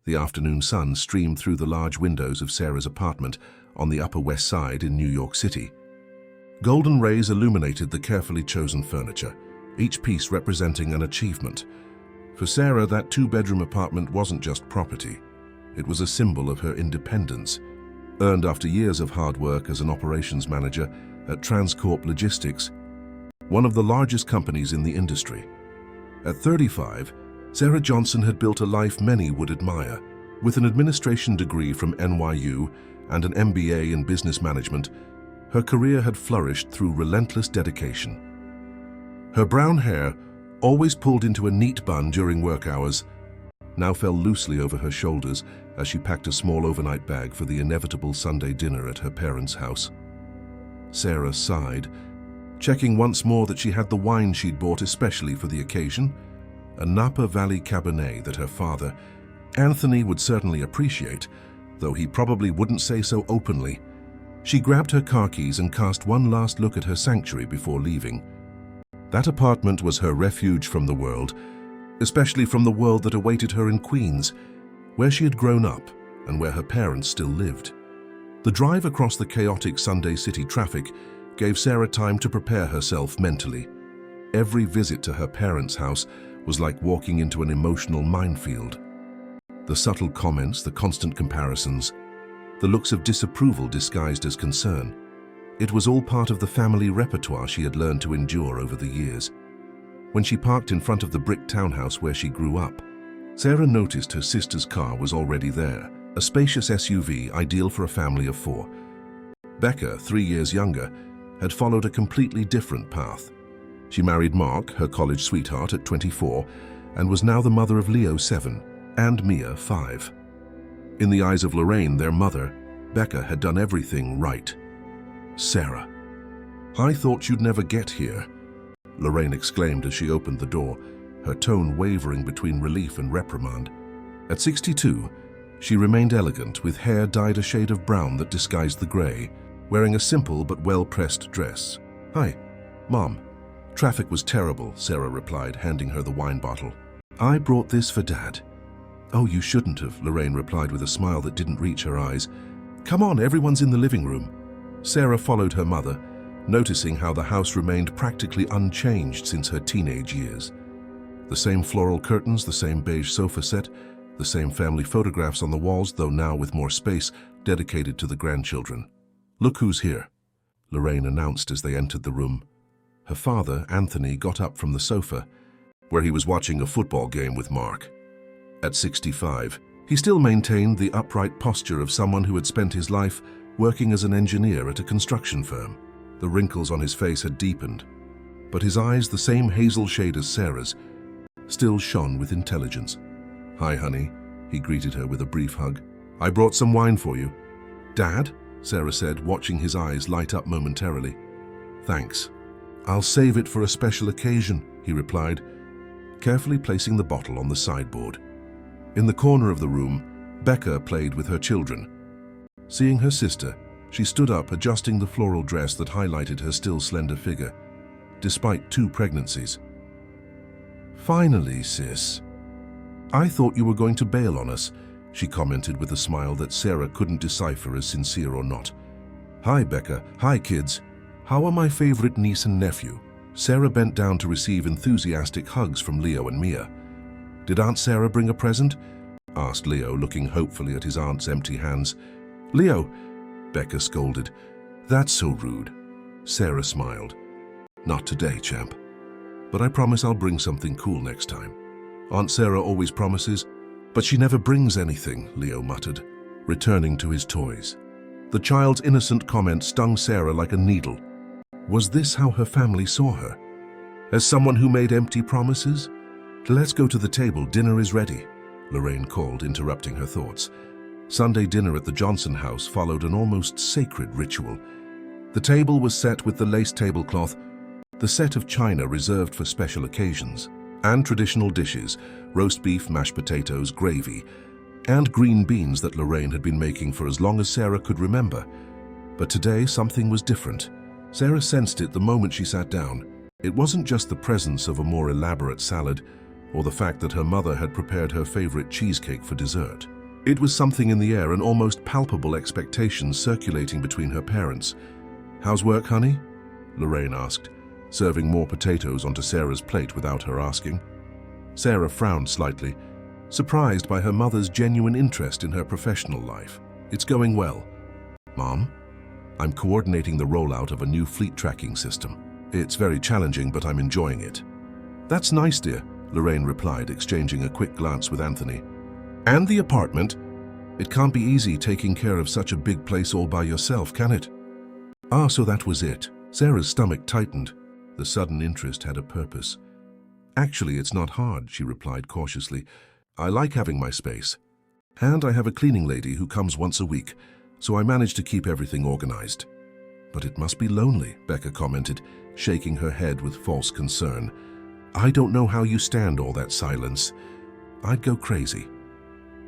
The afternoon sun streamed through the large windows of Sarah's apartment on the Upper West Side in New York City. Golden rays illuminated the carefully chosen furniture, each piece representing an achievement. For Sarah, that two-bedroom apartment wasn't just property. It was a symbol of her independence, earned after years of hard work as an operations manager at Transcorp Logistics, one of the largest companies in the industry. At 35, Sarah Johnson had built a life many would admire. With an administration degree from NYU and an MBA in business management, her career had flourished through relentless dedication. Her brown hair, always pulled into a neat bun during work hours, now fell loosely over her shoulders as she packed a small overnight bag for the inevitable Sunday dinner at her parents' house. Sarah sighed, checking once more that she had the wine she'd bought especially for the occasion, a Napa Valley Cabernet that her father, Anthony, would certainly appreciate, though he probably wouldn't say so openly. She grabbed her car keys and cast one last look at her sanctuary before leaving. That apartment was her refuge from the world, especially from the world that awaited her in Queens, where she had grown up and where her parents still lived. The drive across the chaotic Sunday city traffic gave Sarah time to prepare herself mentally. Every visit to her parents' house was like walking into an emotional minefield. The subtle comments, the constant comparisons, the looks of disapproval disguised as concern. It was all part of the family repertoire she had learned to endure over the years. When she parked in front of the brick townhouse where she grew up, Sarah noticed her sister's car was already there, a spacious SUV ideal for a family of 4. Becca, 3 years younger, had followed a completely different path. She married Mark, her college sweetheart, at 24, and was now the mother of Leo, 7, and Mia, 5. In the eyes of Lorraine, their mother, Becca had done everything right. Sarah, "I thought you'd never get here," Lorraine exclaimed as she opened the door, her tone wavering between relief and reprimand. At 62, she remained elegant, with hair dyed a shade of brown that disguised the gray, wearing a simple but well-pressed dress. "Hi, Mom. Traffic was terrible," Sarah replied, handing her the wine bottle. "I brought this for Dad." "Oh, you shouldn't have," Lorraine replied with a smile that didn't reach her eyes. "Come on, everyone's in the living room." Sarah followed her mother, noticing how the house remained practically unchanged since her teenage years. The same floral curtains, the same beige sofa set, the same family photographs on the walls, though now with more space dedicated to the grandchildren. "Look who's here," Lorraine announced as they entered the room. Her father, Anthony, got up from the sofa, where he was watching a football game with Mark. At 65, he still maintained the upright posture of someone who had spent his life working as an engineer at a construction firm. The wrinkles on his face had deepened, but his eyes, the same hazel shade as Sarah's, still shone with intelligence. "Hi, honey," he greeted her with a brief hug. "I brought some wine for you." "Dad?" Sarah said, watching his eyes light up momentarily. "Thanks. I'll save it for a special occasion," he replied, carefully placing the bottle on the sideboard. In the corner of the room, Becca played with her children. Seeing her sister, she stood up, adjusting the floral dress that highlighted her still slender figure, despite 2 pregnancies. "Finally, sis. I thought you were going to bail on us," she commented with a smile that Sarah couldn't decipher as sincere or not. "Hi, Becca. Hi, kids. How are my favorite niece and nephew?" Sarah bent down to receive enthusiastic hugs from Leo and Mia. "Did Aunt Sarah bring a present?" asked Leo, looking hopefully at his aunt's empty hands. "Leo," Becca scolded. "That's so rude." Sarah smiled. "Not today, champ. But I promise I'll bring something cool next time." "Aunt Sarah always promises, but she never brings anything," Leo muttered, returning to his toys. The child's innocent comment stung Sarah like a needle. Was this how her family saw her? As someone who made empty promises? "Let's go to the table, dinner is ready," Lorraine called, interrupting her thoughts. Sunday dinner at the Johnson house followed an almost sacred ritual. The table was set with the lace tablecloth, the set of china reserved for special occasions, and traditional dishes, roast beef, mashed potatoes, gravy, and green beans that Lorraine had been making for as long as Sarah could remember. But today something was different. Sarah sensed it the moment she sat down. It wasn't just the presence of a more elaborate salad or the fact that her mother had prepared her favorite cheesecake for dessert. It was something in the air, an almost palpable expectation circulating between her parents. "How's work, honey?" Lorraine asked, serving more potatoes onto Sarah's plate without her asking. Sarah frowned slightly, surprised by her mother's genuine interest in her professional life. "It's going well, Mom. I'm coordinating the rollout of a new fleet tracking system. It's very challenging, but I'm enjoying it." "That's nice, dear," Lorraine replied, exchanging a quick glance with Anthony. "And the apartment? It can't be easy taking care of such a big place all by yourself, can it?" "Ah, so that was it." Sarah's stomach tightened. The sudden interest had a purpose. "Actually, it's not hard," she replied cautiously. "I like having my space. And I have a cleaning lady who comes once a week, so I manage to keep everything organized." "But it must be lonely," Becca commented, shaking her head with false concern. "I don't know how you stand all that silence. I'd go crazy."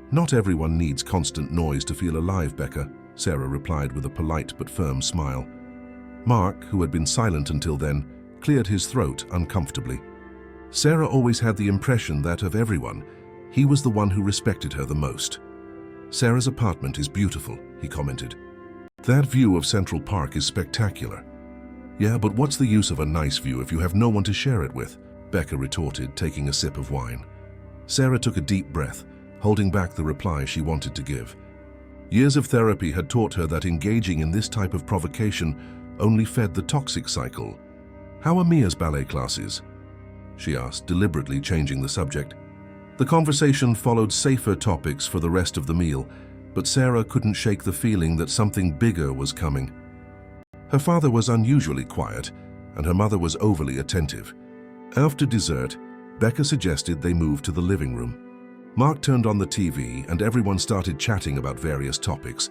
"Not everyone needs constant noise to feel alive, Becca," Sarah replied with a polite but firm smile. Mark, who had been silent until then, cleared his throat uncomfortably. Sarah always had the impression that of everyone, he was the one who respected her the most. "Sarah's apartment is beautiful," he commented. "That view of Central Park is spectacular." "Yeah, but what's the use of a nice view if you have no one to share it with?" Becca retorted, taking a sip of wine. Sarah took a deep breath, holding back the reply she wanted to give. Years of therapy had taught her that engaging in this type of provocation only fed the toxic cycle. "How are Mia's ballet classes?" she asked, deliberately changing the subject. The conversation followed safer topics for the rest of the meal, but Sarah couldn't shake the feeling that something bigger was coming. Her father was unusually quiet, and her mother was overly attentive. After dessert, Becca suggested they move to the living room. Mark turned on the TV, and everyone started chatting about various topics,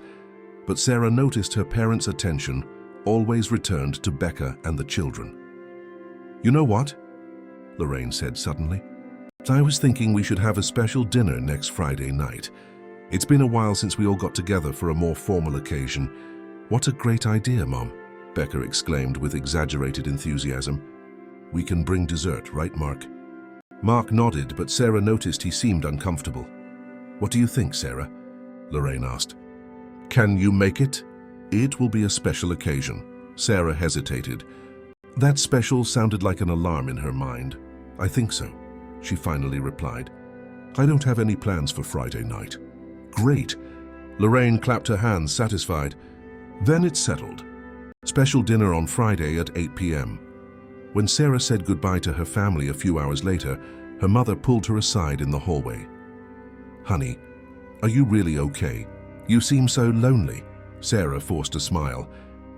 but Sarah noticed her parents' attention always returned to Becca and the children. "You know what?" Lorraine said suddenly. "I was thinking we should have a special dinner next Friday night. It's been a while since we all got together for a more formal occasion." "What a great idea, Mom," Becca exclaimed with exaggerated enthusiasm. "We can bring dessert, right, Mark?" Mark nodded, but Sarah noticed he seemed uncomfortable. "What do you think, Sarah?" Lorraine asked. "Can you make it?" "It will be a special occasion." Sarah hesitated. That special sounded like an alarm in her mind. "I think so," she finally replied. "I don't have any plans for Friday night." "Great!" Lorraine clapped her hands, satisfied. "Then it's settled. Special dinner on Friday at 8 p.m. When Sarah said goodbye to her family a few hours later, her mother pulled her aside in the hallway. "Honey, are you really okay? You seem so lonely." Sarah forced a smile.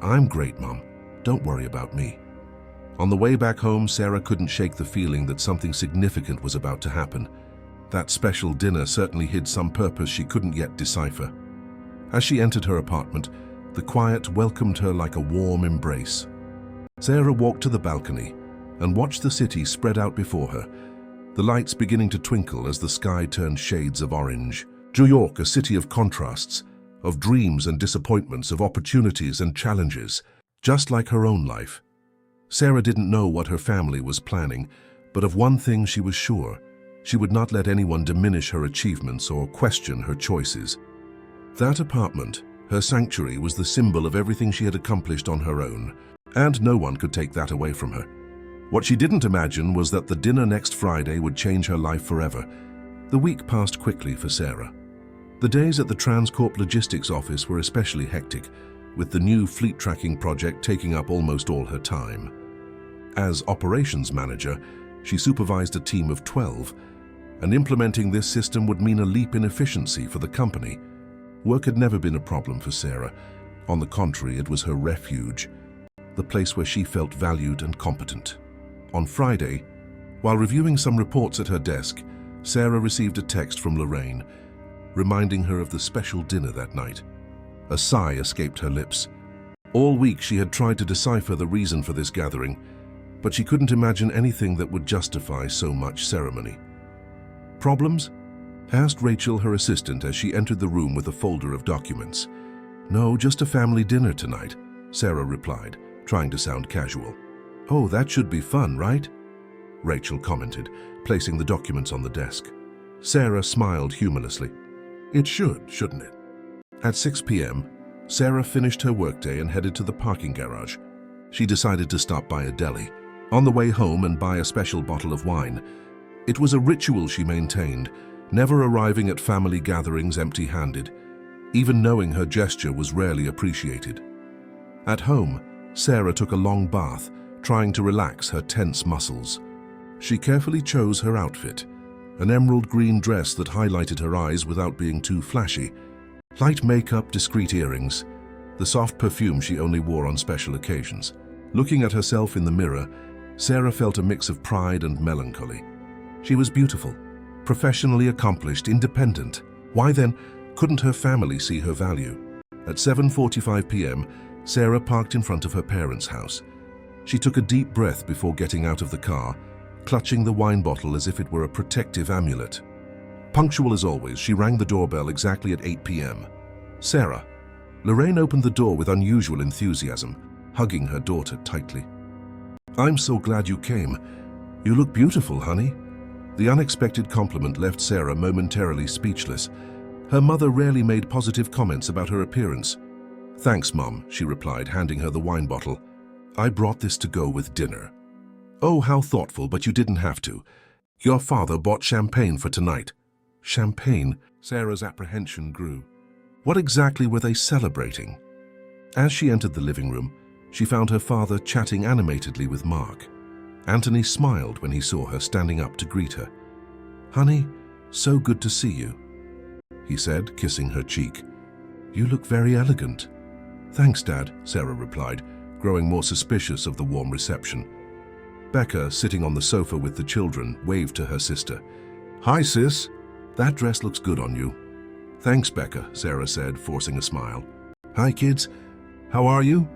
"I'm great, Mom. Don't worry about me." On the way back home, Sarah couldn't shake the feeling that something significant was about to happen. That special dinner certainly hid some purpose she couldn't yet decipher. As she entered her apartment, the quiet welcomed her like a warm embrace. Sarah walked to the balcony and watched the city spread out before her, the lights beginning to twinkle as the sky turned shades of orange. New York, a city of contrasts, of dreams and disappointments, of opportunities and challenges, just like her own life. Sarah didn't know what her family was planning, but of one thing she was sure: she would not let anyone diminish her achievements or question her choices. That apartment, her sanctuary, was the symbol of everything she had accomplished on her own, and no one could take that away from her. What she didn't imagine was that the dinner next Friday would change her life forever. The week passed quickly for Sarah. The days at the Transcorp Logistics office were especially hectic, with the new fleet tracking project taking up almost all her time. As operations manager, she supervised a team of 12, and implementing this system would mean a leap in efficiency for the company. Work had never been a problem for Sarah. On the contrary, it was her refuge, the place where she felt valued and competent. On Friday, while reviewing some reports at her desk, Sarah received a text from Lorraine, reminding her of the special dinner that night. A sigh escaped her lips. All week she had tried to decipher the reason for this gathering, but she couldn't imagine anything that would justify so much ceremony. "Problems?" asked Rachel, her assistant, as she entered the room with a folder of documents. "No, just a family dinner tonight," Sarah replied, trying to sound casual. "Oh, that should be fun, right?" Rachel commented, placing the documents on the desk. Sarah smiled humorlessly. It should, shouldn't it? At 6 p.m., Sarah finished her workday and headed to the parking garage. She decided to stop by a deli, on the way home and buy a special bottle of wine. It was a ritual she maintained, never arriving at family gatherings empty-handed, even knowing her gesture was rarely appreciated. At home, Sarah took a long bath, trying to relax her tense muscles. She carefully chose her outfit, an emerald green dress that highlighted her eyes without being too flashy, light makeup, discreet earrings, the soft perfume she only wore on special occasions. Looking at herself in the mirror, Sarah felt a mix of pride and melancholy. She was beautiful, professionally accomplished, independent. Why then couldn't her family see her value? At 7:45 p.m., Sarah parked in front of her parents' house. She took a deep breath before getting out of the car, clutching the wine bottle as if it were a protective amulet. Punctual as always, she rang the doorbell exactly at 8 p.m. Sarah. Lorraine opened the door with unusual enthusiasm, hugging her daughter tightly. I'm so glad you came. You look beautiful, honey. The unexpected compliment left Sarah momentarily speechless. Her mother rarely made positive comments about her appearance. Thanks, Mom, she replied, handing her the wine bottle. I brought this to go with dinner. Oh, how thoughtful, but you didn't have to. Your father bought champagne for tonight. Champagne? Sarah's apprehension grew. What exactly were they celebrating? As she entered the living room, she found her father chatting animatedly with Mark. Anthony smiled when he saw her standing up to greet her. Honey, so good to see you, he said, kissing her cheek. You look very elegant. Thanks, Dad, Sarah replied, growing more suspicious of the warm reception. Becca, sitting on the sofa with the children, waved to her sister. Hi, sis. That dress looks good on you. Thanks, Becca, Sarah said, forcing a smile. Hi, kids. How are you?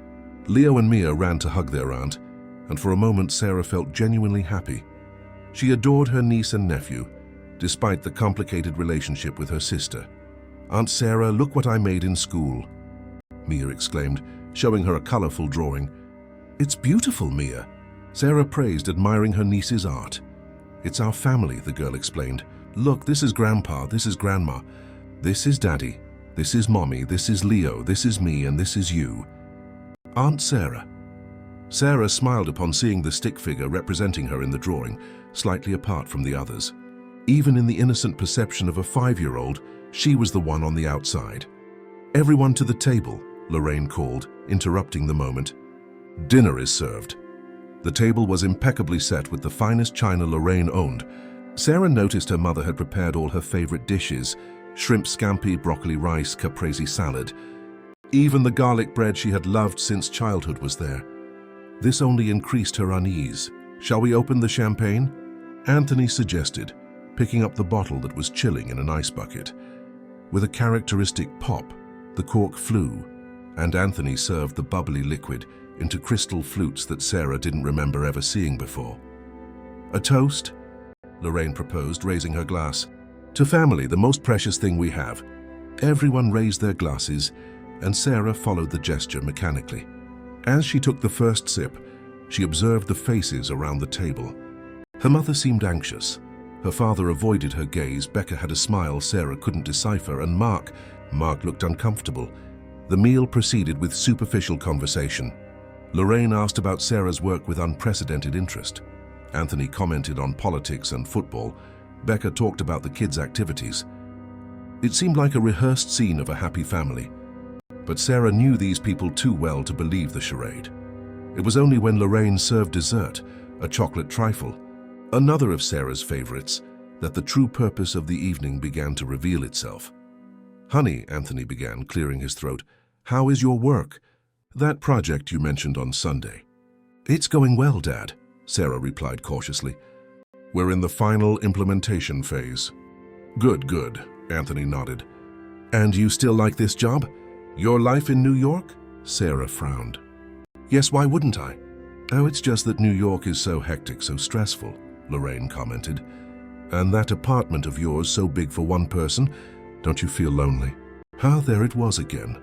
Leo and Mia ran to hug their aunt, and for a moment Sarah felt genuinely happy. She adored her niece and nephew, despite the complicated relationship with her sister. Aunt Sarah, look what I made in school, Mia exclaimed, showing her a colorful drawing. It's beautiful, Mia. Sarah praised, admiring her niece's art. It's our family, the girl explained. Look, this is Grandpa, this is Grandma. This is Daddy, this is Mommy, this is Leo, this is me, and this is you. Aunt Sarah. Sarah smiled upon seeing the stick figure representing her in the drawing, slightly apart from the others. Even in the innocent perception of a 5-year-old, she was the one on the outside. Everyone to the table, Lorraine called, interrupting the moment. Dinner is served. The table was impeccably set with the finest china Lorraine owned. Sarah noticed her mother had prepared all her favorite dishes: shrimp scampi, broccoli rice, caprese salad. Even the garlic bread she had loved since childhood was there. This only increased her unease. Shall we open the champagne? Anthony suggested, picking up the bottle that was chilling in an ice bucket. With a characteristic pop, the cork flew, and Anthony served the bubbly liquid into crystal flutes that Sarah didn't remember ever seeing before. A toast? Lorraine proposed, raising her glass. To family, the most precious thing we have. Everyone raised their glasses, and Sarah followed the gesture mechanically. As she took the first sip, she observed the faces around the table. Her mother seemed anxious. Her father avoided her gaze. Becca had a smile Sarah couldn't decipher, and Mark looked uncomfortable. The meal proceeded with superficial conversation. Lorraine asked about Sarah's work with unprecedented interest. Anthony commented on politics and football. Becca talked about the kids' activities. It seemed like a rehearsed scene of a happy family. But Sarah knew these people too well to believe the charade. It was only when Lorraine served dessert, a chocolate trifle, another of Sarah's favorites, that the true purpose of the evening began to reveal itself. Honey, Anthony began, clearing his throat, how is your work? That project you mentioned on Sunday. It's going well, Dad, Sarah replied cautiously. We're in the final implementation phase. Good, good, Anthony nodded. And you still like this job? Your life in New York? Sarah frowned. Yes, why wouldn't I? Oh, it's just that New York is so hectic, so stressful, Lorraine commented. And that apartment of yours so big for one person, don't you feel lonely? Ah, there it was again.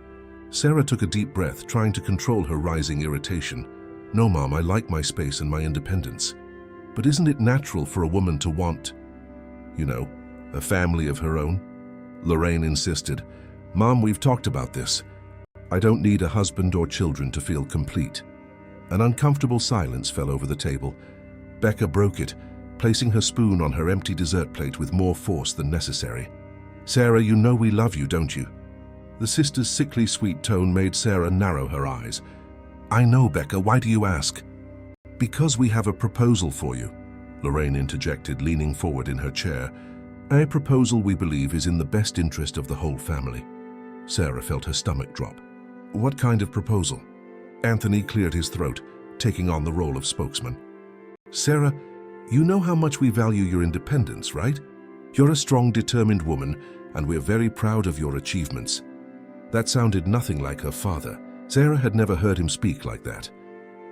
Sarah took a deep breath, trying to control her rising irritation. No, Mom, I like my space and my independence. But isn't it natural for a woman to want, a family of her own? Lorraine insisted. Mom, we've talked about this. I don't need a husband or children to feel complete. An uncomfortable silence fell over the table. Becca broke it, placing her spoon on her empty dessert plate with more force than necessary. Sarah, you know we love you, don't you? The sister's sickly sweet tone made Sarah narrow her eyes. I know, Becca, why do you ask? Because we have a proposal for you, Lorraine interjected, leaning forward in her chair. A proposal we believe is in the best interest of the whole family. Sarah felt her stomach drop. What kind of proposal? Anthony cleared his throat, taking on the role of spokesman. Sarah, you know how much we value your independence, right? You're a strong, determined woman, and we're very proud of your achievements. That sounded nothing like her father. Sarah had never heard him speak like that.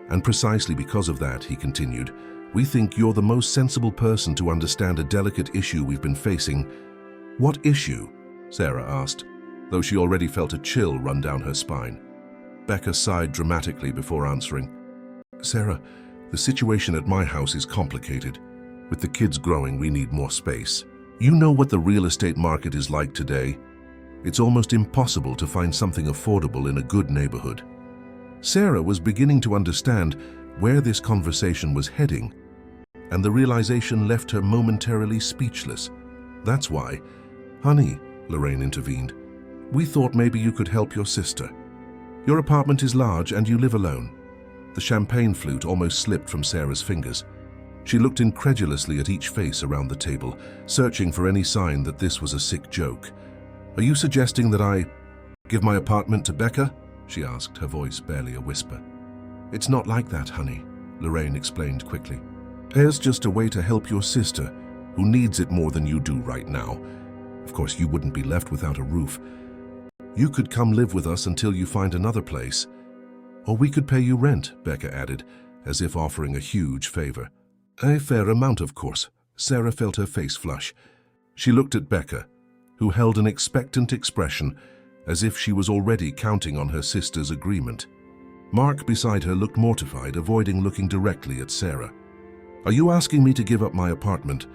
And precisely because of that, he continued, we think you're the most sensible person to understand a delicate issue we've been facing. What issue? Sarah asked, though she already felt a chill run down her spine. Becca sighed dramatically before answering. Sarah, the situation at my house is complicated. With the kids growing, we need more space. You know what the real estate market is like today. It's almost impossible to find something affordable in a good neighborhood. Sarah was beginning to understand where this conversation was heading, and the realization left her momentarily speechless. That's why, honey, Lorraine intervened, we thought maybe you could help your sister. Your apartment is large and you live alone. The champagne flute almost slipped from Sarah's fingers. She looked incredulously at each face around the table, searching for any sign that this was a sick joke. Are you suggesting that I give my apartment to Becca? She asked, her voice barely a whisper. It's not like that, honey, Lorraine explained quickly. It's just a way to help your sister, who needs it more than you do right now. Of course, you wouldn't be left without a roof. You could come live with us until you find another place. Or we could pay you rent, Becca added, as if offering a huge favor. A fair amount, of course. Sarah felt her face flush. She looked at Becca, who held an expectant expression, as if she was already counting on her sister's agreement. Mark beside her looked mortified, avoiding looking directly at Sarah. Are you asking me to give up my apartment?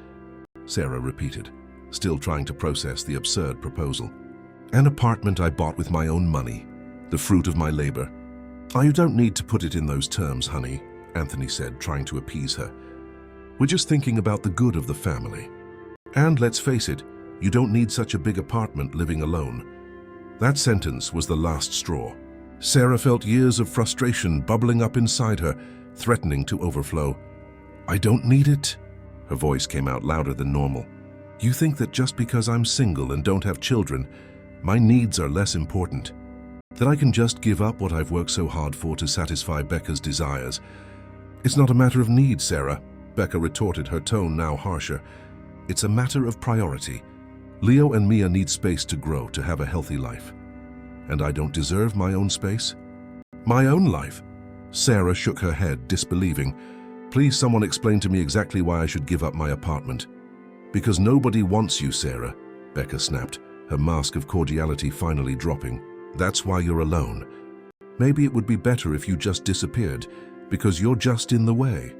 Sarah repeated, still trying to process the absurd proposal. An apartment I bought with my own money, the fruit of my labor. You don't need to put it in those terms, honey, Anthony said, trying to appease her. We're just thinking about the good of the family. And let's face it, you don't need such a big apartment living alone. That sentence was the last straw. Sarah felt years of frustration bubbling up inside her, threatening to overflow. I don't need it. Her voice came out louder than normal. You think that just because I'm single and don't have children, my needs are less important? That I can just give up what I've worked so hard for to satisfy Becca's desires? It's not a matter of need, Sarah, Becca retorted, her tone now harsher. It's a matter of priority. Leo and Mia need space to grow, to have a healthy life. And I don't deserve my own space? My own life? Sarah shook her head, disbelieving. Please, someone explain to me exactly why I should give up my apartment. Because nobody wants you, Sarah, Becca snapped, her mask of cordiality finally dropping. That's why you're alone. Maybe it would be better if you just disappeared, because you're just in the way.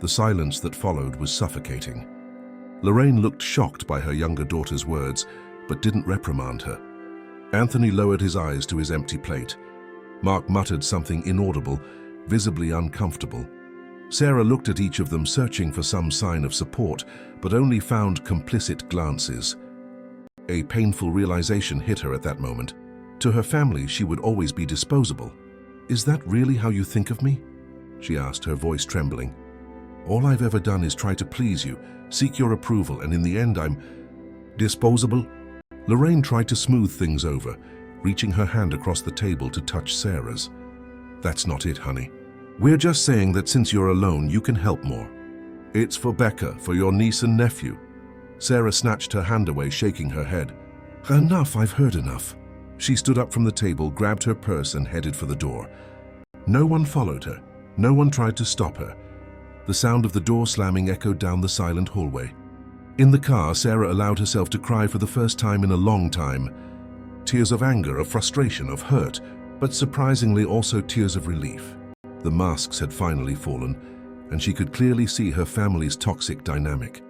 The silence that followed was suffocating. Lorraine looked shocked by her younger daughter's words, but didn't reprimand her. Anthony lowered his eyes to his empty plate. Mark muttered something inaudible, visibly uncomfortable. Sarah looked at each of them, searching for some sign of support, but only found complicit glances. A painful realization hit her at that moment. To her family, she would always be disposable. Is that really how you think of me? She asked, her voice trembling. All I've ever done is try to please you, seek your approval, and in the end I'm disposable? Lorraine tried to smooth things over, reaching her hand across the table to touch Sarah's. That's not it, honey. We're just saying that since you're alone, you can help more. It's for Becca, for your niece and nephew. Sarah snatched her hand away, shaking her head. Enough, I've heard enough. She stood up from the table, grabbed her purse, and headed for the door. No one followed her. No one tried to stop her. The sound of the door slamming echoed down the silent hallway. In the car, Sarah allowed herself to cry for the first time in a long time. Tears of anger, of frustration, of hurt, but surprisingly also tears of relief. The masks had finally fallen, and she could clearly see her family's toxic dynamic.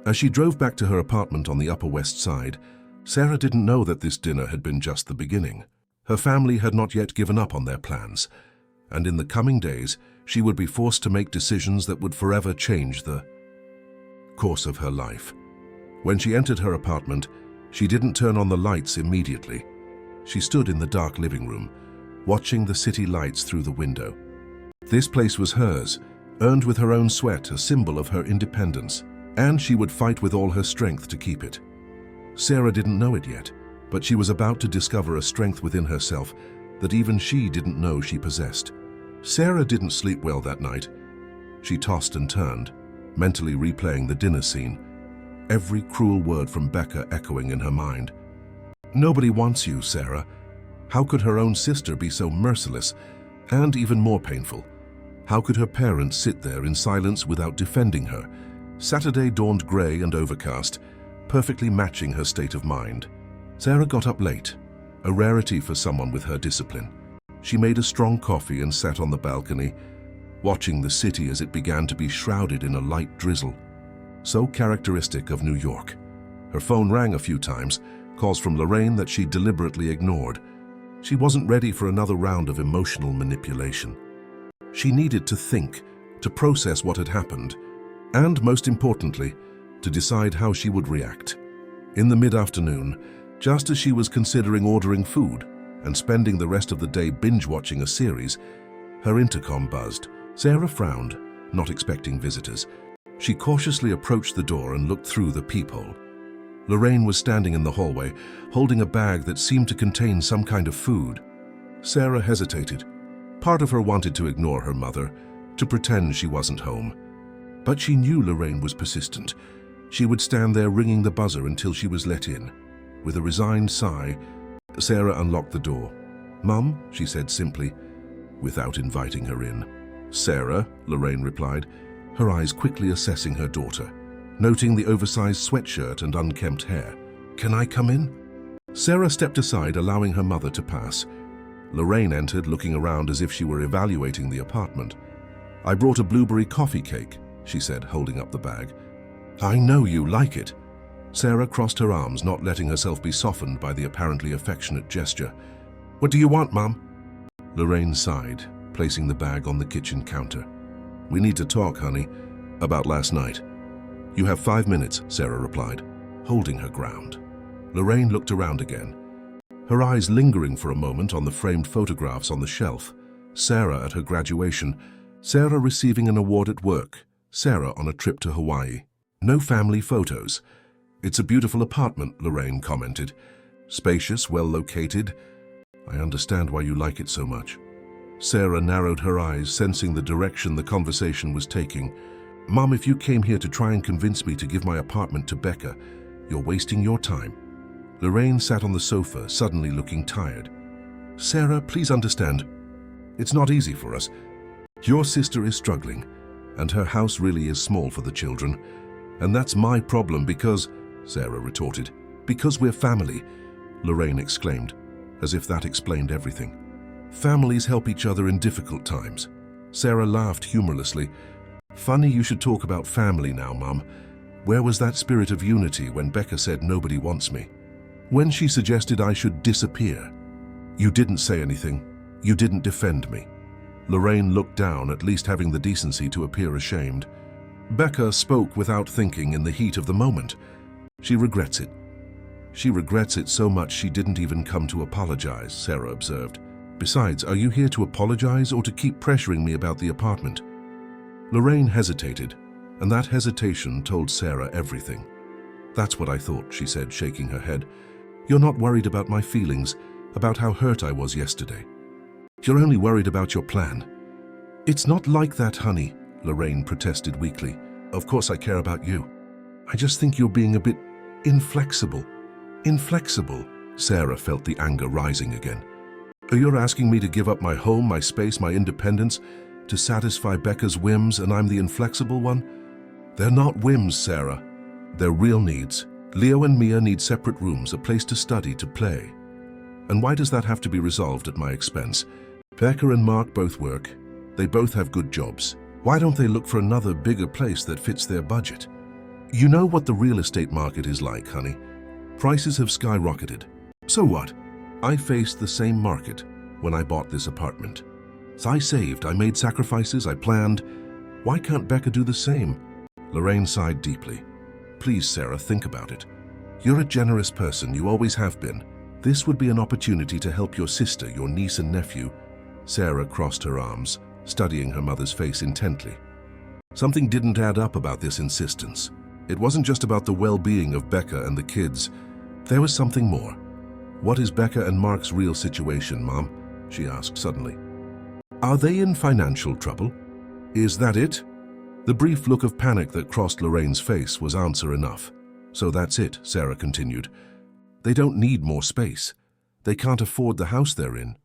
As she drove back to her apartment on the Upper West Side, Sarah didn't know that this dinner had been just the beginning. Her family had not yet given up on their plans, and in the coming days, she would be forced to make decisions that would forever change the course of her life. When she entered her apartment, she didn't turn on the lights immediately. She stood in the dark living room, watching the city lights through the window. This place was hers, earned with her own sweat, a symbol of her independence, and she would fight with all her strength to keep it. Sarah didn't know it yet, but she was about to discover a strength within herself that even she didn't know she possessed. Sarah didn't sleep well that night. She tossed and turned, mentally replaying the dinner scene, every cruel word from Becca echoing in her mind. Nobody wants you, Sarah. How could her own sister be so merciless? And even more painful, how could her parents sit there in silence without defending her? Saturday dawned grey and overcast, perfectly matching her state of mind. Sarah got up late, a rarity for someone with her discipline. She made a strong coffee and sat on the balcony, watching the city as it began to be shrouded in a light drizzle. So characteristic of New York. Her phone rang a few times, calls from Lorraine that she deliberately ignored. She wasn't ready for another round of emotional manipulation. She needed to think, to process what had happened, and most importantly, to decide how she would react. In the mid-afternoon, just as she was considering ordering food and spending the rest of the day binge-watching a series, her intercom buzzed. Sarah frowned, not expecting visitors. She cautiously approached the door and looked through the peephole. Lorraine was standing in the hallway, holding a bag that seemed to contain some kind of food. Sarah hesitated. Part of her wanted to ignore her mother, to pretend she wasn't home. But she knew Lorraine was persistent. She would stand there ringing the buzzer until she was let in. With a resigned sigh, Sarah unlocked the door. "Mum," she said simply, without inviting her in. "Sarah," Lorraine replied, her eyes quickly assessing her daughter, noting the oversized sweatshirt and unkempt hair. "Can I come in?" Sarah stepped aside, allowing her mother to pass. Lorraine entered, looking around as if she were evaluating the apartment. "I brought a blueberry coffee cake," she said, holding up the bag. "I know you like it." Sarah crossed her arms, not letting herself be softened by the apparently affectionate gesture. "What do you want, Mum?" Lorraine sighed, placing the bag on the kitchen counter. "We need to talk, honey, about last night." "You have 5 minutes," Sarah replied, holding her ground. Lorraine looked around again, her eyes lingering for a moment on the framed photographs on the shelf. Sarah at her graduation, Sarah receiving an award at work, Sarah on a trip to Hawaii. No family photos. "It's a beautiful apartment," Lorraine commented. "Spacious, well located. I understand why you like it so much." Sarah narrowed her eyes, sensing the direction the conversation was taking. "Mom, if you came here to try and convince me to give my apartment to Becca, you're wasting your time." Lorraine sat on the sofa, suddenly looking tired. "Sarah, please understand. It's not easy for us. Your sister is struggling, and her house really is small for the children. And that's my problem because," Sarah retorted. "Because we're family," Lorraine exclaimed, as if that explained everything. "Families help each other in difficult times." Sarah laughed humorlessly. "Funny you should talk about family now, Mum. Where was that spirit of unity when Becca said nobody wants me? When she suggested I should disappear? You didn't say anything. You didn't defend me." Lorraine looked down, at least having the decency to appear ashamed. "Becca spoke without thinking in the heat of the moment. She regrets it." "She regrets it so much she didn't even come to apologize," Sarah observed. "Besides, are you here to apologize or to keep pressuring me about the apartment?" Lorraine hesitated, and that hesitation told Sarah everything. "That's what I thought," she said, shaking her head. "You're not worried about my feelings, about how hurt I was yesterday. You're only worried about your plan." "It's not like that, honey," Lorraine protested weakly. "Of course I care about you. I just think you're being a bit inflexible." "Inflexible?" Sarah felt the anger rising again. "You're asking me to give up my home, my space, my independence, to satisfy Becca's whims, and I'm the inflexible one? They're not whims, Sarah. They're real needs. Leo and Mia need separate rooms, a place to study, to play. And why does that have to be resolved at my expense? Becca and Mark both work. They both have good jobs. Why don't they look for another bigger place that fits their budget? You know what the real estate market is like, honey. Prices have skyrocketed. So what? I faced the same market when I bought this apartment. So I saved, I made sacrifices, I planned. Why can't Becca do the same? Lorraine sighed deeply. Please, Sarah, think about it. You're a generous person, you always have been. This would be an opportunity to help your sister, your niece and nephew. Sarah crossed her arms, studying her mother's face intently. Something didn't add up about this insistence. It wasn't just about the well-being of Becca and the kids. There was something more. What is Becca and Mark's real situation, Mom? She asked suddenly. Are they in financial trouble? Is that it? The brief look of panic that crossed Lorraine's face was answer enough. So that's it, Sarah continued. They don't need more space. They can't afford the house they're in.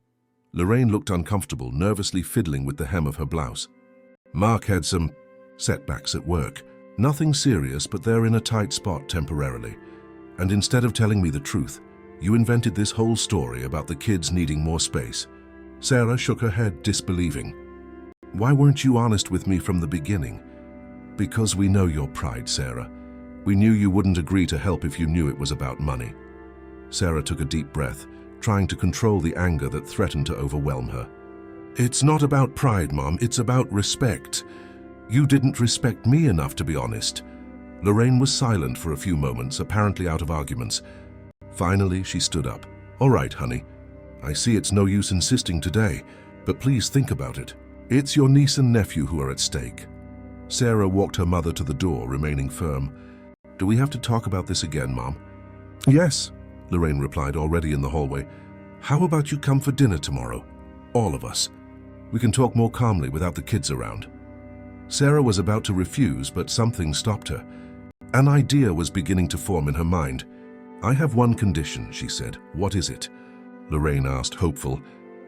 Lorraine looked uncomfortable, nervously fiddling with the hem of her blouse. Mark had some setbacks at work. Nothing serious, but they're in a tight spot temporarily. And instead of telling me the truth, you invented this whole story about the kids needing more space. Sarah shook her head, disbelieving. Why weren't you honest with me from the beginning? Because we know your pride, Sarah. We knew you wouldn't agree to help if you knew it was about money. Sarah took a deep breath, trying to control the anger that threatened to overwhelm her. It's not about pride, Mom. It's about respect. You didn't respect me enough, to be honest. Lorraine was silent for a few moments, apparently out of arguments. Finally, she stood up. All right, honey. I see it's no use insisting today, but please think about it. It's your niece and nephew who are at stake. Sarah walked her mother to the door, remaining firm. Do we have to talk about this again, Mom? Yes, Lorraine replied, already in the hallway. How about you come for dinner tomorrow? All of us. We can talk more calmly without the kids around. Sarah was about to refuse, but something stopped her. An idea was beginning to form in her mind. I have one condition, she said. What is it? Lorraine asked, hopeful.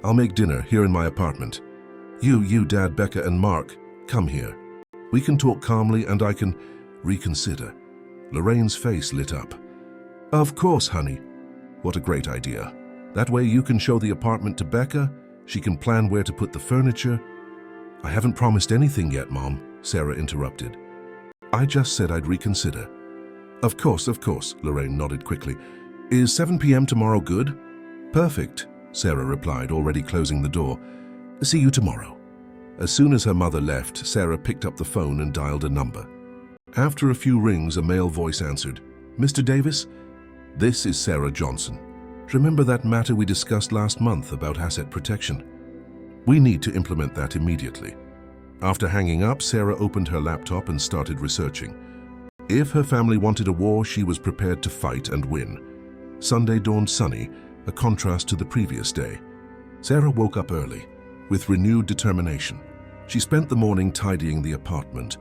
I'll make dinner here in my apartment. You, Dad, Becca, and Mark, come here. We can talk calmly and I can reconsider. Lorraine's face lit up. Of course, honey. What a great idea. That way you can show the apartment to Becca, she can plan where to put the furniture. I haven't promised anything yet, Mom, Sarah interrupted. I just said I'd reconsider. Of course, Lorraine nodded quickly. Is 7 p.m. tomorrow good? Perfect, Sarah replied, already closing the door. See you tomorrow. As soon as her mother left, Sarah picked up the phone and dialed a number. After a few rings, a male voice answered. Mr. Davis? This is Sarah Johnson. Remember that matter we discussed last month about asset protection? We need to implement that immediately. After hanging up, Sarah opened her laptop and started researching. If her family wanted a war, she was prepared to fight and win. Sunday dawned sunny, a contrast to the previous day. Sarah woke up early, with renewed determination. She spent the morning tidying the apartment,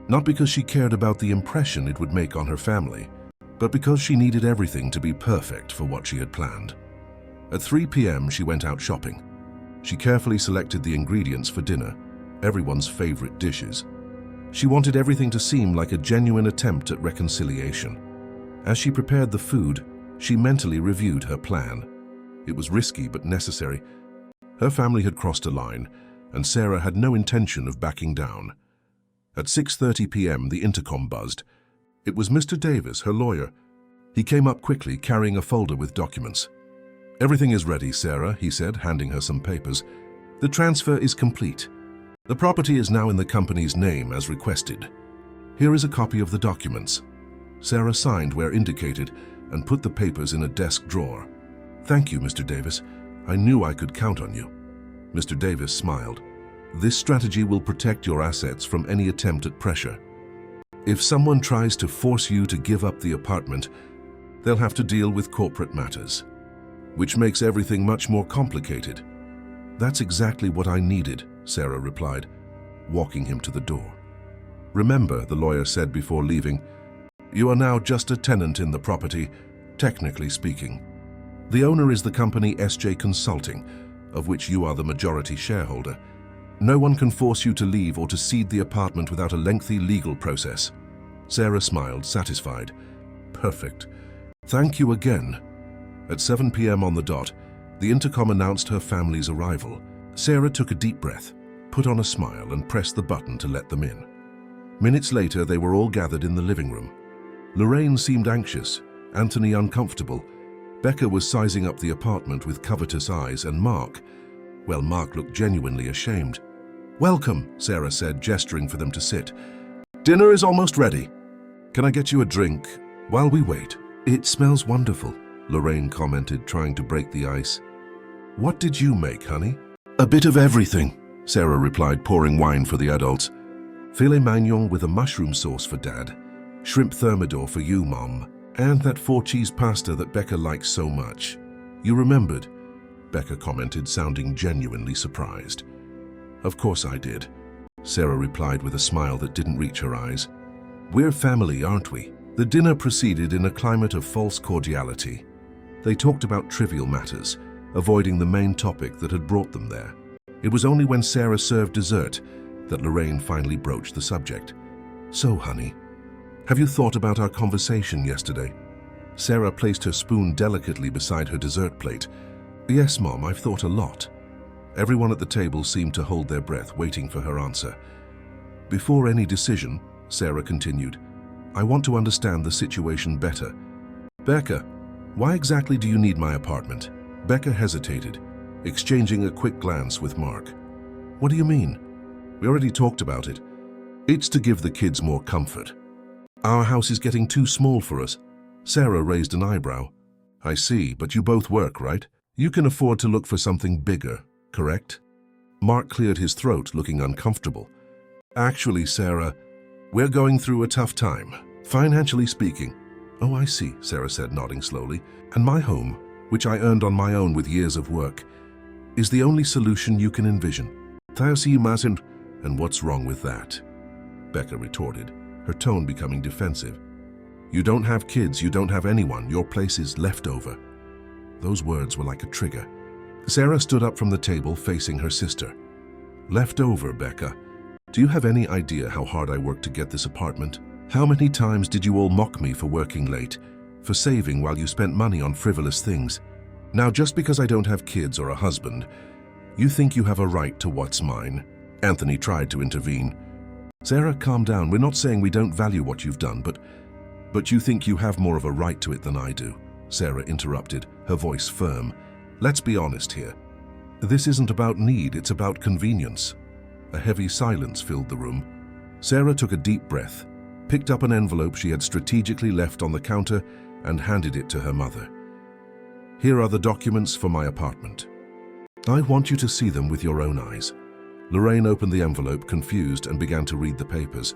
not because she cared about the impression it would make on her family, but because she needed everything to be perfect for what she had planned. At 3 p.m., she went out shopping. She carefully selected the ingredients for dinner, everyone's favorite dishes. She wanted everything to seem like a genuine attempt at reconciliation. As she prepared the food, she mentally reviewed her plan. It was risky but necessary. Her family had crossed a line, and Sarah had no intention of backing down. At 6:30 p.m., the intercom buzzed. It was Mr. Davis, her lawyer. He came up quickly, carrying a folder with documents. Everything is ready, Sarah, he said, handing her some papers. The transfer is complete. The property is now in the company's name as requested. Here is a copy of the documents. Sarah signed where indicated and put the papers in a desk drawer. Thank you, Mr. Davis. I knew I could count on you. Mr. Davis smiled. This strategy will protect your assets from any attempt at pressure. If someone tries to force you to give up the apartment, they'll have to deal with corporate matters, which makes everything much more complicated. That's exactly what I needed, Sarah replied, walking him to the door. Remember, the lawyer said before leaving, you are now just a tenant in the property, technically speaking. The owner is the company SJ Consulting, of which you are the majority shareholder. No one can force you to leave or to cede the apartment without a lengthy legal process. Sarah smiled, satisfied. Perfect. Thank you again. At 7 p.m. on the dot, the intercom announced her family's arrival. Sarah took a deep breath. put on a smile and pressed the button to let them in. Minutes later, they were all gathered in the living room. Lorraine seemed anxious, Anthony uncomfortable. Becca was sizing up the apartment with covetous eyes, and Mark looked genuinely ashamed. "Welcome," Sarah said, gesturing for them to sit. "Dinner is almost ready. Can I get you a drink while we wait?" "It smells wonderful," Lorraine commented, trying to break the ice. "What did you make, honey?" "A bit of everything," Sarah replied, pouring wine for the adults. "Filet mignon with a mushroom sauce for Dad, shrimp thermidor for you, Mom, and that 4-cheese pasta that Becca likes so much." "You remembered," Becca commented, sounding genuinely surprised. "Of course I did," Sarah replied with a smile that didn't reach her eyes. "We're family, aren't we?" The dinner proceeded in a climate of false cordiality. They talked about trivial matters, avoiding the main topic that had brought them there. It was only when Sarah served dessert that Lorraine finally broached the subject. "So, honey, have you thought about our conversation yesterday?" Sarah placed her spoon delicately beside her dessert plate. "Yes, Mom, I've thought a lot." Everyone at the table seemed to hold their breath, waiting for her answer. "Before any decision," Sarah continued, "I want to understand the situation better. Becca, why exactly do you need my apartment?" Becca hesitated, exchanging a quick glance with Mark. "What do you mean?" "We already talked about it. It's to give the kids more comfort." "Our house is getting too small for us." Sarah raised an eyebrow. "I see, but you both work, right? You can afford to look for something bigger, correct?" Mark cleared his throat, looking uncomfortable. "Actually, Sarah, we're going through a tough time, financially speaking." "Oh, I see," Sarah said, nodding slowly. "And my home, which I earned on my own with years of work, is the only solution you can envision." "And what's wrong with that?" Becca retorted, her tone becoming defensive. "You don't have kids, you don't have anyone, your place is leftover." Those words were like a trigger. Sarah stood up from the table, facing her sister. "Leftover, Becca? Do you have any idea how hard I worked to get this apartment? How many times did you all mock me for working late, for saving while you spent money on frivolous things? Now, just because I don't have kids or a husband, you think you have a right to what's mine?" Anthony tried to intervene. "Sarah, calm down. We're not saying we don't value what you've done, but you think you have more of a right to it than I do," Sarah interrupted, her voice firm. "Let's be honest here. This isn't about need, it's about convenience." A heavy silence filled the room. Sarah took a deep breath, picked up an envelope she had strategically left on the counter, and handed it to her mother. "Here are the documents for my apartment. I want you to see them with your own eyes." Lorraine opened the envelope, confused, and began to read the papers.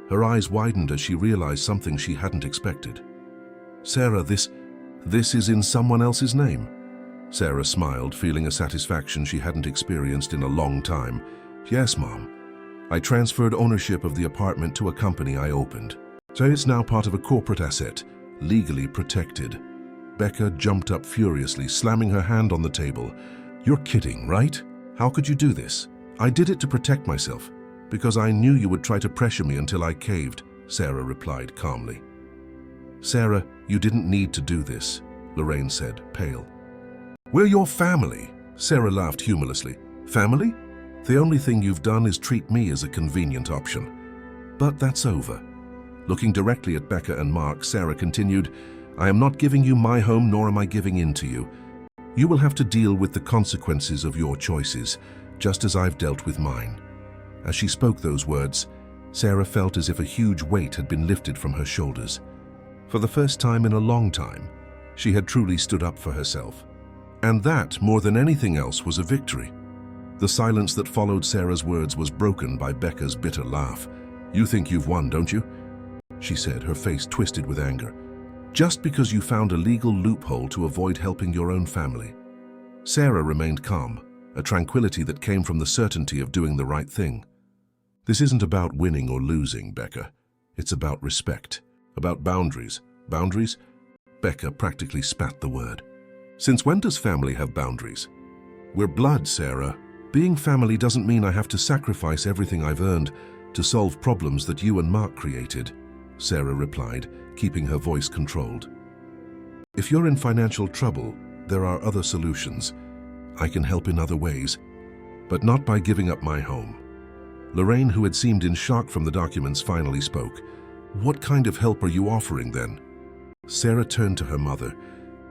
Her eyes widened as she realized something she hadn't expected. "Sarah, this is in someone else's name." Sarah smiled, feeling a satisfaction she hadn't experienced in a long time. "Yes, Mom. I transferred ownership of the apartment to a company I opened. So it's now part of a corporate asset, legally protected." Becca jumped up furiously, slamming her hand on the table. "You're kidding, right? How could you do this?" "I did it to protect myself, because I knew you would try to pressure me until I caved," Sarah replied calmly. "Sarah, you didn't need to do this," Lorraine said, pale. "We're your family," Sarah laughed humorlessly. "Family? The only thing you've done is treat me as a convenient option. But that's over." Looking directly at Becca and Mark, Sarah continued, "I am not giving you my home, nor am I giving in to you. You will have to deal with the consequences of your choices, just as I've dealt with mine." As she spoke those words, Sarah felt as if a huge weight had been lifted from her shoulders. For the first time in a long time, she had truly stood up for herself. And that, more than anything else, was a victory. The silence that followed Sarah's words was broken by Becca's bitter laugh. "You think you've won, don't you?" she said, her face twisted with anger. "Just because you found a legal loophole to avoid helping your own family." Sarah remained calm, a tranquility that came from the certainty of doing the right thing. "This isn't about winning or losing, Becca. It's about respect, about boundaries." "Boundaries?" Becca practically spat the word. "Since when does family have boundaries?" "We're blood, Sarah. Being family doesn't mean I have to sacrifice everything I've earned to solve problems that you and Mark created," Sarah replied, keeping her voice controlled. "If you're in financial trouble, there are other solutions. I can help in other ways." but not by giving up my home. Lorraine, who had seemed in shock from the documents, finally spoke. What kind of help are you offering then? Sarah turned to her mother.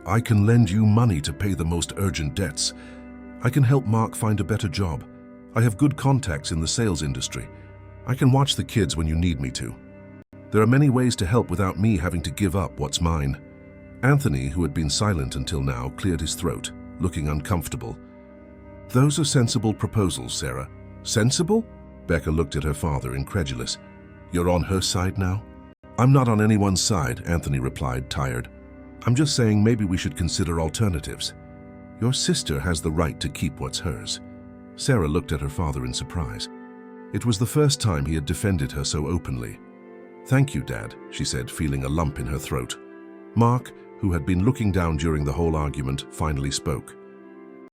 I can lend you money to pay the most urgent debts. I can help Mark find a better job. I have good contacts in the sales industry. I can watch the kids when you need me to. There are many ways to help without me having to give up what's mine. Anthony, who had been silent until now, cleared his throat, looking uncomfortable. Those are sensible proposals, Sarah. Sensible? Becca looked at her father, incredulous. You're on her side now? I'm not on anyone's side, Anthony replied, tired. I'm just saying maybe we should consider alternatives. Your sister has the right to keep what's hers. Sarah looked at her father in surprise. It was the first time he had defended her so openly. Thank you, Dad, she said, feeling a lump in her throat. Mark, who had been looking down during the whole argument, finally spoke.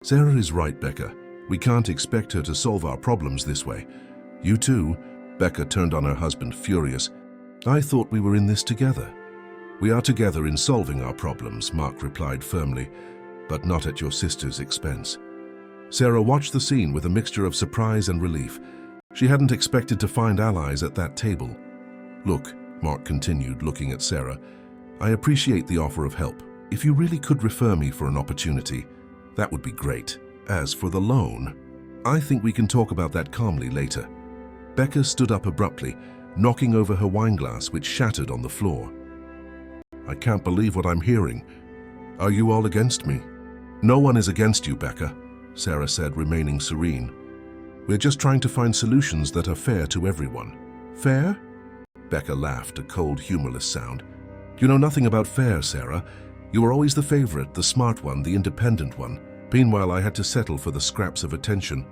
Sarah is right, Becca. We can't expect her to solve our problems this way. You too. Becca turned on her husband, furious. I thought we were in this together. We are together in solving our problems, Mark replied firmly, but not at your sister's expense. Sarah watched the scene with a mixture of surprise and relief. She hadn't expected to find allies at that table. Look, Mark continued, looking at Sarah, I appreciate the offer of help. If you really could refer me for an opportunity, that would be great. As for the loan, I think we can talk about that calmly later. Becca stood up abruptly, knocking over her wineglass, which shattered on the floor. I can't believe what I'm hearing. Are you all against me? No one is against you, Becca, Sarah said, remaining serene. We're just trying to find solutions that are fair to everyone. Fair? Becca laughed, a cold, humorless sound. You know nothing about fair, Sarah. You were always the favorite, the smart one, the independent one. Meanwhile, I had to settle for the scraps of attention.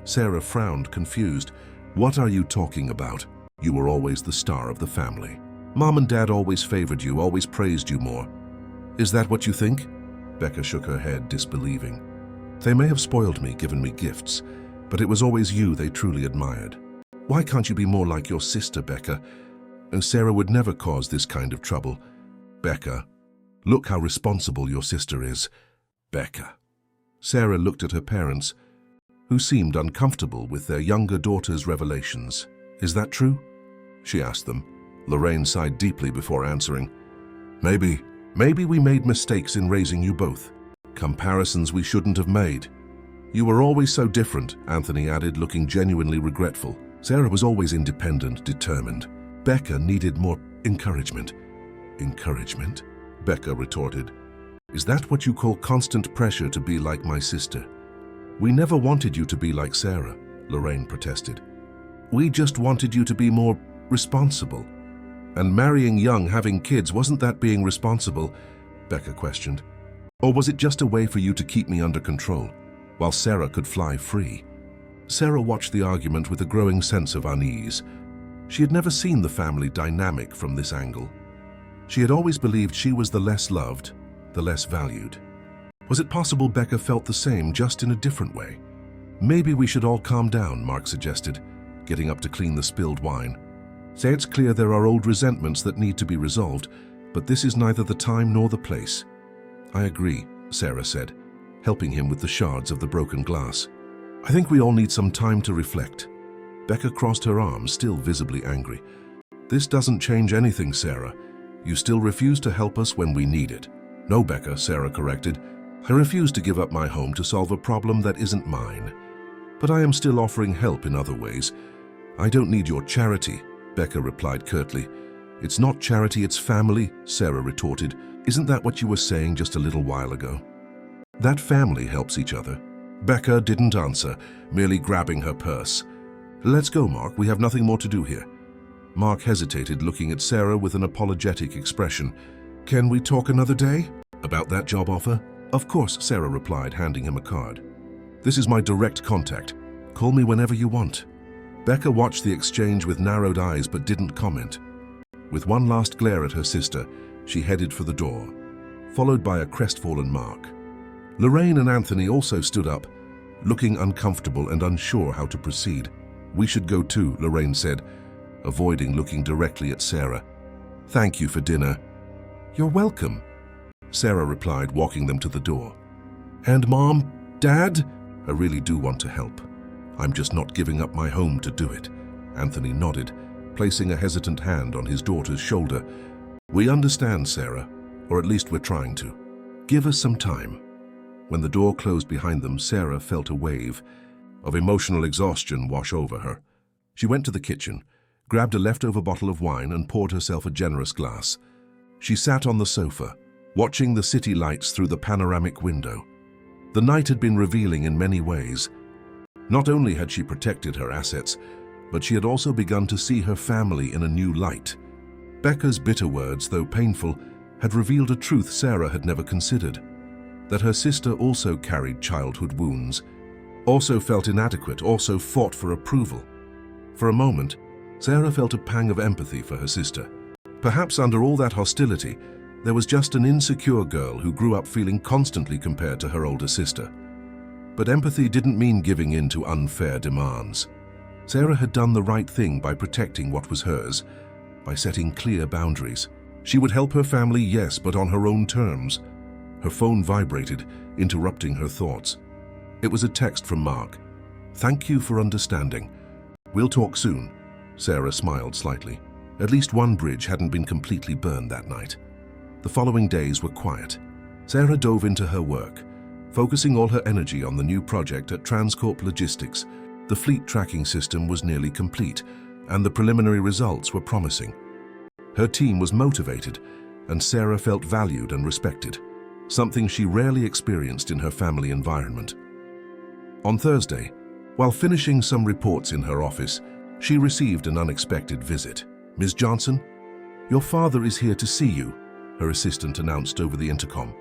Sarah frowned, confused. What are you talking about? You were always the star of the family. Mom and Dad always favored you, always praised you more. Is that what you think? Becca shook her head, disbelieving. They may have spoiled me, given me gifts, but it was always you they truly admired. Why can't you be more like your sister, Becca? And Sarah would never cause this kind of trouble. Becca, look how responsible your sister is. Becca. Sarah looked at her parents, who seemed uncomfortable with their younger daughter's revelations. Is that true? She asked them. Lorraine sighed deeply before answering. Maybe we made mistakes in raising you both. Comparisons we shouldn't have made. You were always so different, Anthony added, looking genuinely regretful. Sarah was always independent, determined. Becca needed more encouragement. Encouragement? Becca retorted. Is that what you call constant pressure to be like my sister? We never wanted you to be like Sarah, Lorraine protested. We just wanted you to be more responsible. And marrying young, having kids, wasn't that being responsible? Becca questioned. Or was it just a way for you to keep me under control, while Sarah could fly free? Sarah watched the argument with a growing sense of unease. She had never seen the family dynamic from this angle. She had always believed she was the less loved, the less valued. Was it possible Becca felt the same, just in a different way? Maybe we should all calm down, Mark suggested, getting up to clean the spilled wine. Say it's clear there are old resentments that need to be resolved, but this is neither the time nor the place. I agree, Sarah said, helping him with the shards of the broken glass. I think we all need some time to reflect. Becca crossed her arms, still visibly angry. This doesn't change anything, Sarah. You still refuse to help us when we need it. No, Becca, Sarah corrected. I refuse to give up my home to solve a problem that isn't mine. But I am still offering help in other ways. I don't need your charity, Becca replied curtly. It's not charity, it's family, Sarah retorted. Isn't that what you were saying just a little while ago? That family helps each other. Becca didn't answer, merely grabbing her purse. Let's go, Mark. We have nothing more to do here. Mark hesitated, looking at Sarah with an apologetic expression. Can we talk another day? About that job offer? Of course, Sarah replied, handing him a card. This is my direct contact. Call me whenever you want. Becca watched the exchange with narrowed eyes but didn't comment. With one last glare at her sister, she headed for the door, followed by a crestfallen Mark. Lorraine and Anthony also stood up, looking uncomfortable and unsure how to proceed. We should go too, Lorraine said, avoiding looking directly at Sarah. Thank you for dinner. You're welcome, Sarah replied, walking them to the door. And Mom, Dad? I really do want to help. I'm just not giving up my home to do it. Anthony nodded, placing a hesitant hand on his daughter's shoulder. We understand, Sarah, or at least we're trying to. Give us some time. When the door closed behind them, Sarah felt a wave of emotional exhaustion wash over her. She went to the kitchen, grabbed a leftover bottle of wine and poured herself a generous glass. She sat on the sofa, watching the city lights through the panoramic window. The night had been revealing in many ways. Not only had she protected her assets, but she had also begun to see her family in a new light. Becca's bitter words, though painful, had revealed a truth Sarah had never considered, that her sister also carried childhood wounds, also felt inadequate, also fought for approval. For a moment, Sarah felt a pang of empathy for her sister. Perhaps under all that hostility, there was just an insecure girl who grew up feeling constantly compared to her older sister. But empathy didn't mean giving in to unfair demands. Sarah had done the right thing by protecting what was hers, by setting clear boundaries. She would help her family, yes, but on her own terms. Her phone vibrated, interrupting her thoughts. It was a text from Mark. "Thank you for understanding. We'll talk soon." Sarah smiled slightly. At least one bridge hadn't been completely burned that night. The following days were quiet. Sarah dove into her work, focusing all her energy on the new project at Transcorp Logistics. The fleet tracking system was nearly complete, and the preliminary results were promising. Her team was motivated, and Sarah felt valued and respected, something she rarely experienced in her family environment. On Thursday, while finishing some reports in her office, she received an unexpected visit. "Ms. Johnson, your father is here to see you," her assistant announced over the intercom.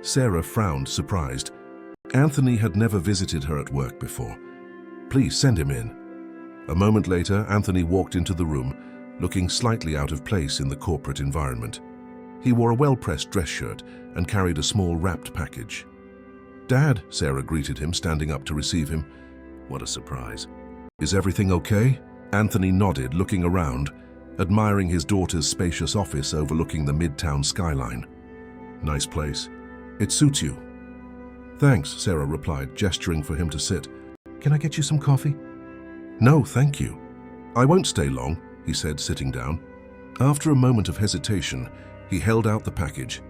Sarah frowned, surprised. Anthony had never visited her at work before. "Please send him in." A moment later, Anthony walked into the room, looking slightly out of place in the corporate environment. He wore a well-pressed dress shirt and carried a small wrapped package. "Dad," Sarah greeted him, standing up to receive him. What a surprise. "Is everything okay?" Anthony nodded, looking around, admiring his daughter's spacious office overlooking the midtown skyline. "Nice place. It suits you." "Thanks," Sarah replied, gesturing for him to sit. "Can I get you some coffee?" "No, thank you. I won't stay long," he said, sitting down. After a moment of hesitation, he held out the package.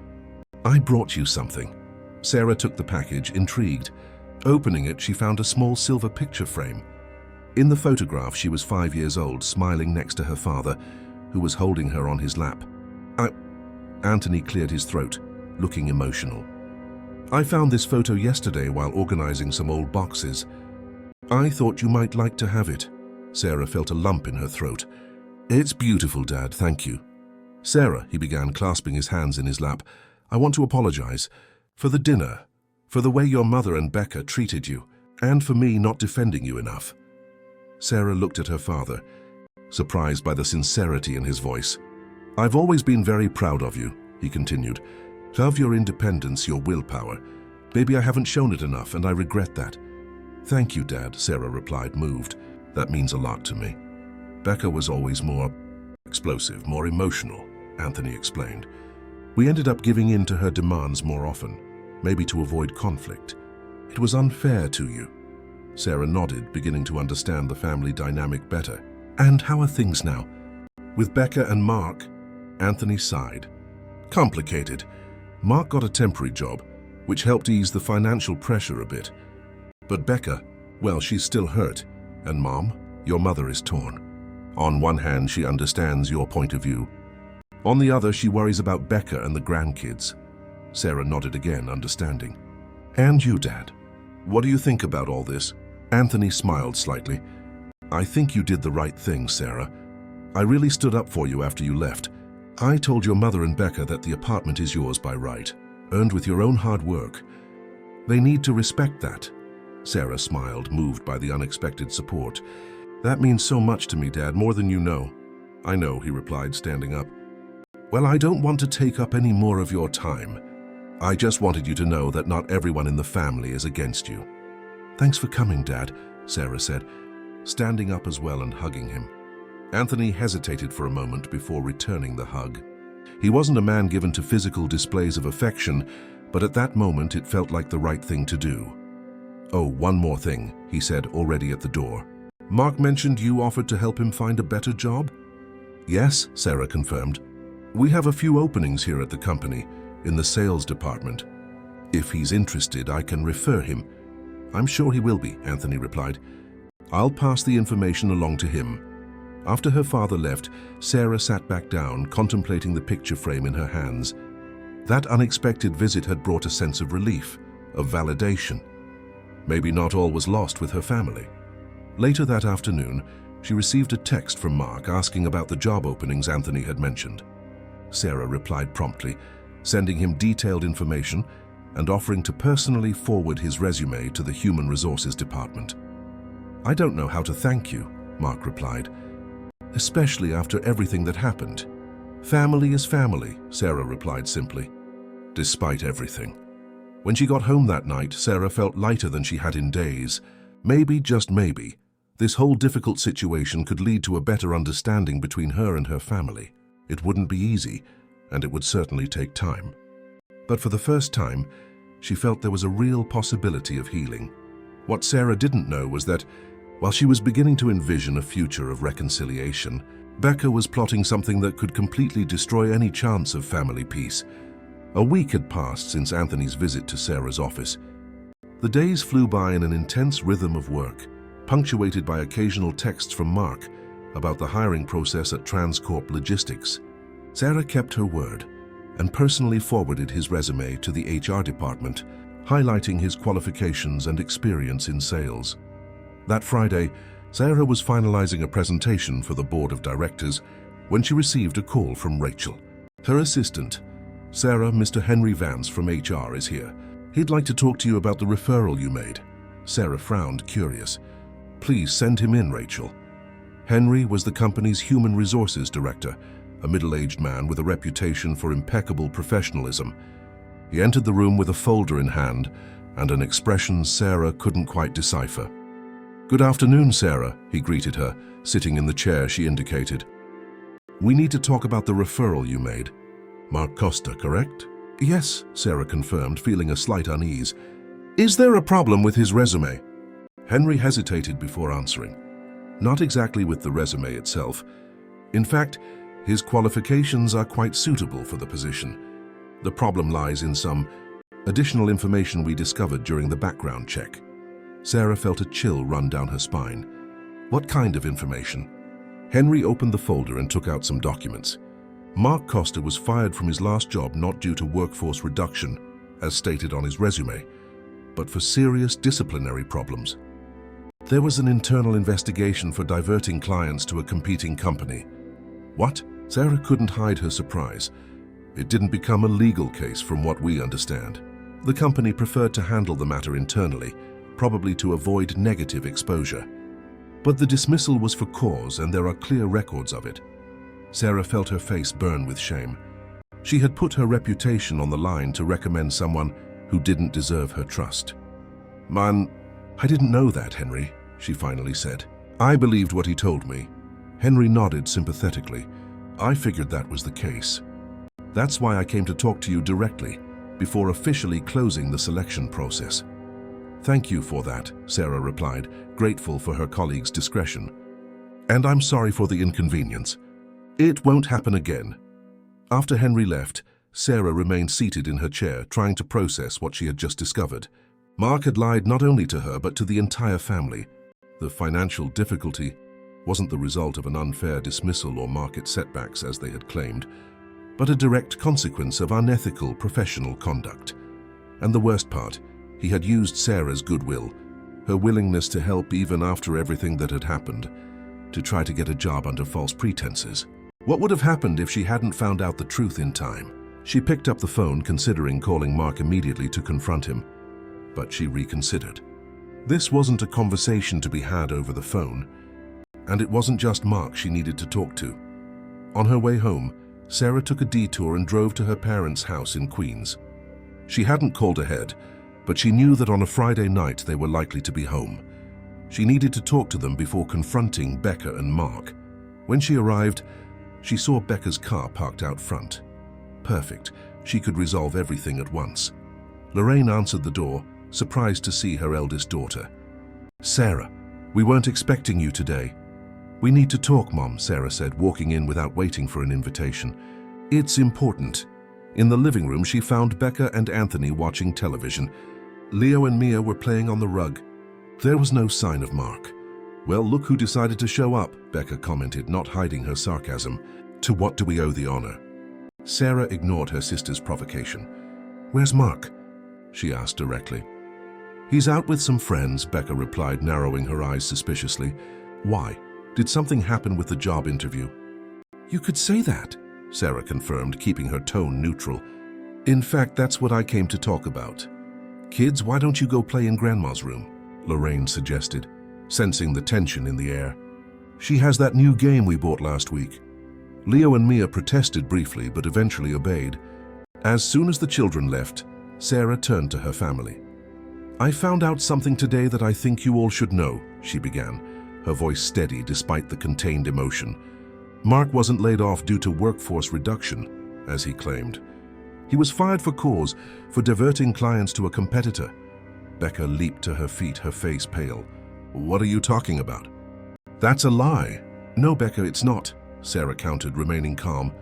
"I brought you something." Sarah took the package, intrigued. Opening it, she found a small silver picture frame. In the photograph, she was 5 years old, smiling next to her father, who was holding her on his lap. Anthony cleared his throat, looking emotional. "I found this photo yesterday while organizing some old boxes. I thought you might like to have it." Sarah felt a lump in her throat. "It's beautiful, Dad, thank you." "Sarah," he began, clasping his hands in his lap, "I want to apologize for the dinner, for the way your mother and Becca treated you, and for me not defending you enough." Sarah looked at her father, surprised by the sincerity in his voice. "I've always been very proud of you," he continued. "Of your independence, your willpower. Maybe I haven't shown it enough, and I regret that." "Thank you, Dad," Sarah replied, moved. "That means a lot to me." "Becca was always more explosive, more emotional," Anthony explained. "We ended up giving in to her demands more often, maybe to avoid conflict. It was unfair to you." Sarah nodded, beginning to understand the family dynamic better. "And how are things now?" "With Becca and Mark?" Anthony sighed. "Complicated. Mark got a temporary job, which helped ease the financial pressure a bit. But Becca, well, she's still hurt. And Mom, your mother is torn. On one hand, she understands your point of view. On the other, she worries about Becca and the grandkids." Sarah nodded again, understanding. "And you, Dad? What do you think about all this?" Anthony smiled slightly. "I think you did the right thing, Sarah. I really stood up for you after you left. I told your mother and Becca that the apartment is yours by right, earned with your own hard work. They need to respect that." Sarah smiled, moved by the unexpected support. "That means so much to me, Dad, more than you know." "I know," he replied, standing up. "Well, I don't want to take up any more of your time. I just wanted you to know that not everyone in the family is against you." "Thanks for coming, Dad," Sarah said, standing up as well and hugging him. Anthony hesitated for a moment before returning the hug. He wasn't a man given to physical displays of affection, but at that moment it felt like the right thing to do. "Oh, one more thing," he said, already at the door. "Mark mentioned you offered to help him find a better job?" "Yes," Sarah confirmed. "We have a few openings here at the company, in the sales department. If he's interested, I can refer him." "I'm sure he will be," Anthony replied. "I'll pass the information along to him." After her father left, Sarah sat back down, contemplating the picture frame in her hands. That unexpected visit had brought a sense of relief, of validation. Maybe not all was lost with her family. Later that afternoon, she received a text from Mark asking about the job openings Anthony had mentioned. Sarah replied promptly, sending him detailed information and offering to personally forward his resume to the Human Resources Department. "I don't know how to thank you," Mark replied, "especially after everything that happened." "Family is family," Sarah replied simply, despite everything. When she got home that night, Sarah felt lighter than she had in days. Maybe, just maybe, this whole difficult situation could lead to a better understanding between her and her family. It wouldn't be easy, and it would certainly take time. But for the first time, she felt there was a real possibility of healing. What Sarah didn't know was that, while she was beginning to envision a future of reconciliation, Becca was plotting something that could completely destroy any chance of family peace. A week had passed since Anthony's visit to Sarah's office. The days flew by in an intense rhythm of work, punctuated by occasional texts from Mark about the hiring process at Transcorp Logistics. Sarah kept her word and personally forwarded his resume to the HR department, highlighting his qualifications and experience in sales. That Friday, Sarah was finalizing a presentation for the board of directors when she received a call from Rachel. Her assistant, "Sarah, Mr. Henry Vance from HR is here. He'd like to talk to you about the referral you made." Sarah frowned, curious. "Please send him in, Rachel." Henry was the company's human resources director, a middle-aged man with a reputation for impeccable professionalism. He entered the room with a folder in hand and an expression Sarah couldn't quite decipher. "Good afternoon, Sarah," he greeted her, sitting in the chair she indicated. "We need to talk about the referral you made. Mark Costa, correct?" "Yes," Sarah confirmed, feeling a slight unease. "Is there a problem with his resume?" Henry hesitated before answering. Not exactly with the resume itself. In fact, his qualifications are quite suitable for the position. The problem lies in some additional information we discovered during the background check. Sarah felt a chill run down her spine. "What kind of information?" Henry opened the folder and took out some documents. Mark Costa was fired from his last job not due to workforce reduction, as stated on his resume, but for serious disciplinary problems. There was an internal investigation for diverting clients to a competing company. What? Sarah couldn't hide her surprise. It didn't become a legal case from what we understand. The company preferred to handle the matter internally, probably to avoid negative exposure. But the dismissal was for cause, and there are clear records of it. Sarah felt her face burn with shame. She had put her reputation on the line to recommend someone who didn't deserve her trust. "Man, I didn't know that, Henry," she finally said. "I believed what he told me." Henry nodded sympathetically. "I figured that was the case. That's why I came to talk to you directly, before officially closing the selection process." "Thank you for that," Sarah replied, grateful for her colleague's discretion. "And I'm sorry for the inconvenience. It won't happen again." After Henry left, Sarah remained seated in her chair, trying to process what she had just discovered. Mark had lied not only to her, but to the entire family. The financial difficulty wasn't the result of an unfair dismissal or market setbacks, as they had claimed, but a direct consequence of unethical professional conduct. And the worst part, he had used Sarah's goodwill, her willingness to help even after everything that had happened, to try to get a job under false pretenses. What would have happened if she hadn't found out the truth in time? She picked up the phone, considering calling Mark immediately to confront him, but she reconsidered. This wasn't a conversation to be had over the phone, and it wasn't just Mark she needed to talk to. On her way home, Sarah took a detour and drove to her parents' house in Queens. She hadn't called ahead, but she knew that on a Friday night they were likely to be home. She needed to talk to them before confronting Becca and Mark. When she arrived, she saw Becca's car parked out front. Perfect. She could resolve everything at once. Lorraine answered the door, surprised to see her eldest daughter. "Sarah, we weren't expecting you today." "We need to talk, Mom," Sarah said, walking in without waiting for an invitation. "It's important." In the living room, she found Becca and Anthony watching television. Leo and Mia were playing on the rug. There was no sign of Mark. "Well, look who decided to show up," Becca commented, not hiding her sarcasm. "To what do we owe the honor?" Sarah ignored her sister's provocation. "Where's Mark?" she asked directly. "He's out with some friends," Becca replied, narrowing her eyes suspiciously. "Why? Did something happen with the job interview?" "You could say that," Sarah confirmed, keeping her tone neutral. "In fact, that's what I came to talk about. Kids, why don't you go play in Grandma's room?" Lorraine suggested, sensing the tension in the air. "She has that new game we bought last week." Leo and Mia protested briefly, but eventually obeyed. As soon as the children left, Sarah turned to her family. "I found out something today that I think you all should know," she began, her voice steady despite the contained emotion. "Mark wasn't laid off due to workforce reduction, as he claimed. He was fired for cause, for diverting clients to a competitor." Becca leaped to her feet, her face pale. "What are you talking about?" "That's a lie." "No, Becca, it's not," Sarah countered, remaining calm.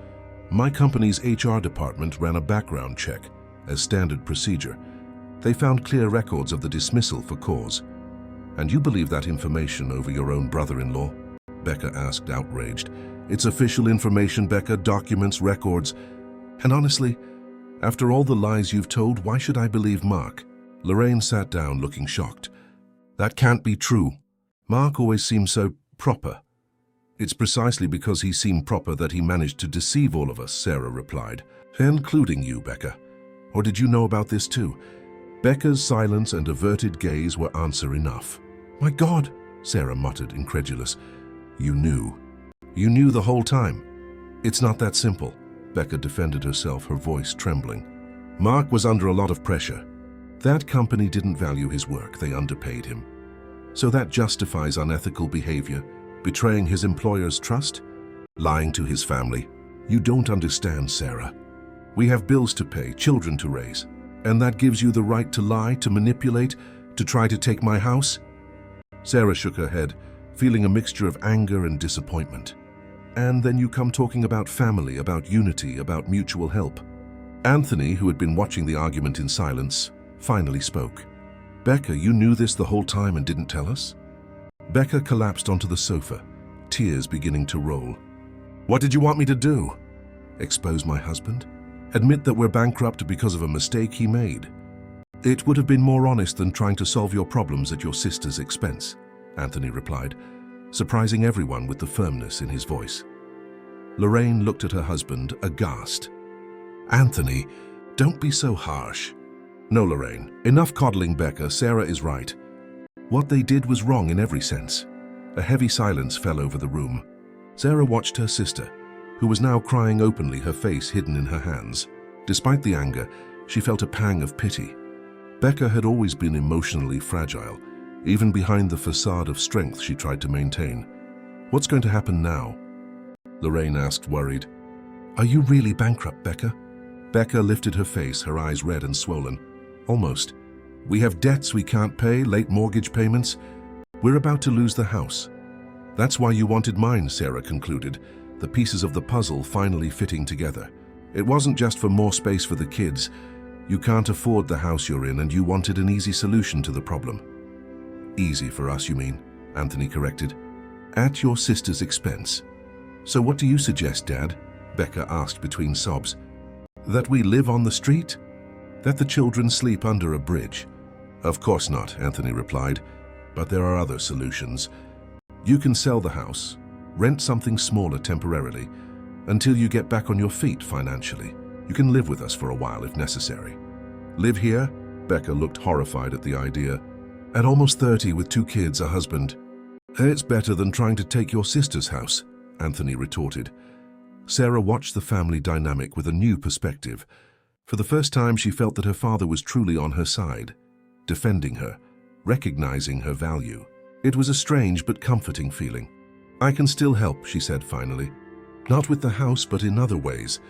"My company's HR department ran a background check, as standard procedure. They found clear records of the dismissal for cause." "And you believe that information over your own brother-in-law?" Becca asked, outraged. "It's official information, Becca, documents, records. And honestly, after all the lies you've told, why should I believe Mark?" Lorraine sat down, looking shocked. "That can't be true. Mark always seemed so proper." "It's precisely because he seemed proper that he managed to deceive all of us," Sarah replied. "Including you, Becca. Or did you know about this too?" Becca's silence and averted gaze were answer enough. "My God," Sarah muttered, incredulous. "You knew. You knew the whole time." "It's not that simple," Becca defended herself, her voice trembling. "Mark was under a lot of pressure. That company didn't value his work, they underpaid him. So that justifies unethical behavior, betraying his employer's trust, lying to his family. You don't understand, Sarah. We have bills to pay, children to raise, and that gives you the right to lie, to manipulate, to try to take my house?" Sarah shook her head, feeling a mixture of anger and disappointment. "And then you come talking about family, about unity, about mutual help." Anthony, who had been watching the argument in silence, finally spoke. "Becca, you knew this the whole time and didn't tell us?" Becca collapsed onto the sofa, tears beginning to roll. "What did you want me to do?" "Expose my husband? Admit that we're bankrupt because of a mistake he made. It would have been more honest than trying to solve your problems at your sister's expense," Anthony replied, surprising everyone with the firmness in his voice. Lorraine looked at her husband, aghast. "Anthony, don't be so harsh." "No, Lorraine, enough coddling Becca. Sarah is right. What they did was wrong in every sense." A heavy silence fell over the room. Sarah watched her sister, who was now crying openly, her face hidden in her hands. Despite the anger, she felt a pang of pity. Becca had always been emotionally fragile, even behind the facade of strength she tried to maintain. "What's going to happen now?" Lorraine asked, worried. "Are you really bankrupt, Becca?" Becca lifted her face, her eyes red and swollen. "Almost. We have debts we can't pay, late mortgage payments. We're about to lose the house." "That's why you wanted mine," Sarah concluded, the pieces of the puzzle finally fitting together. "It wasn't just for more space for the kids. You can't afford the house you're in, and you wanted an easy solution to the problem." "Easy for us, you mean?" Anthony corrected. "At your sister's expense." "So what do you suggest, Dad?" Becca asked between sobs. "That we live on the street? That the children sleep under a bridge?" "Of course not," Anthony replied. "But there are other solutions. You can sell the house, rent something smaller temporarily, until you get back on your feet financially. You can live with us for a while if necessary." "Live here?" Becca looked horrified at the idea. "At almost 30 with 2 kids, a husband." "It's better than trying to take your sister's house," Anthony retorted. Sarah watched the family dynamic with a new perspective. For the first time, she felt that her father was truly on her side, defending her, recognizing her value. It was a strange but comforting feeling. "I can still help," she said finally. "Not with the house, but in other ways.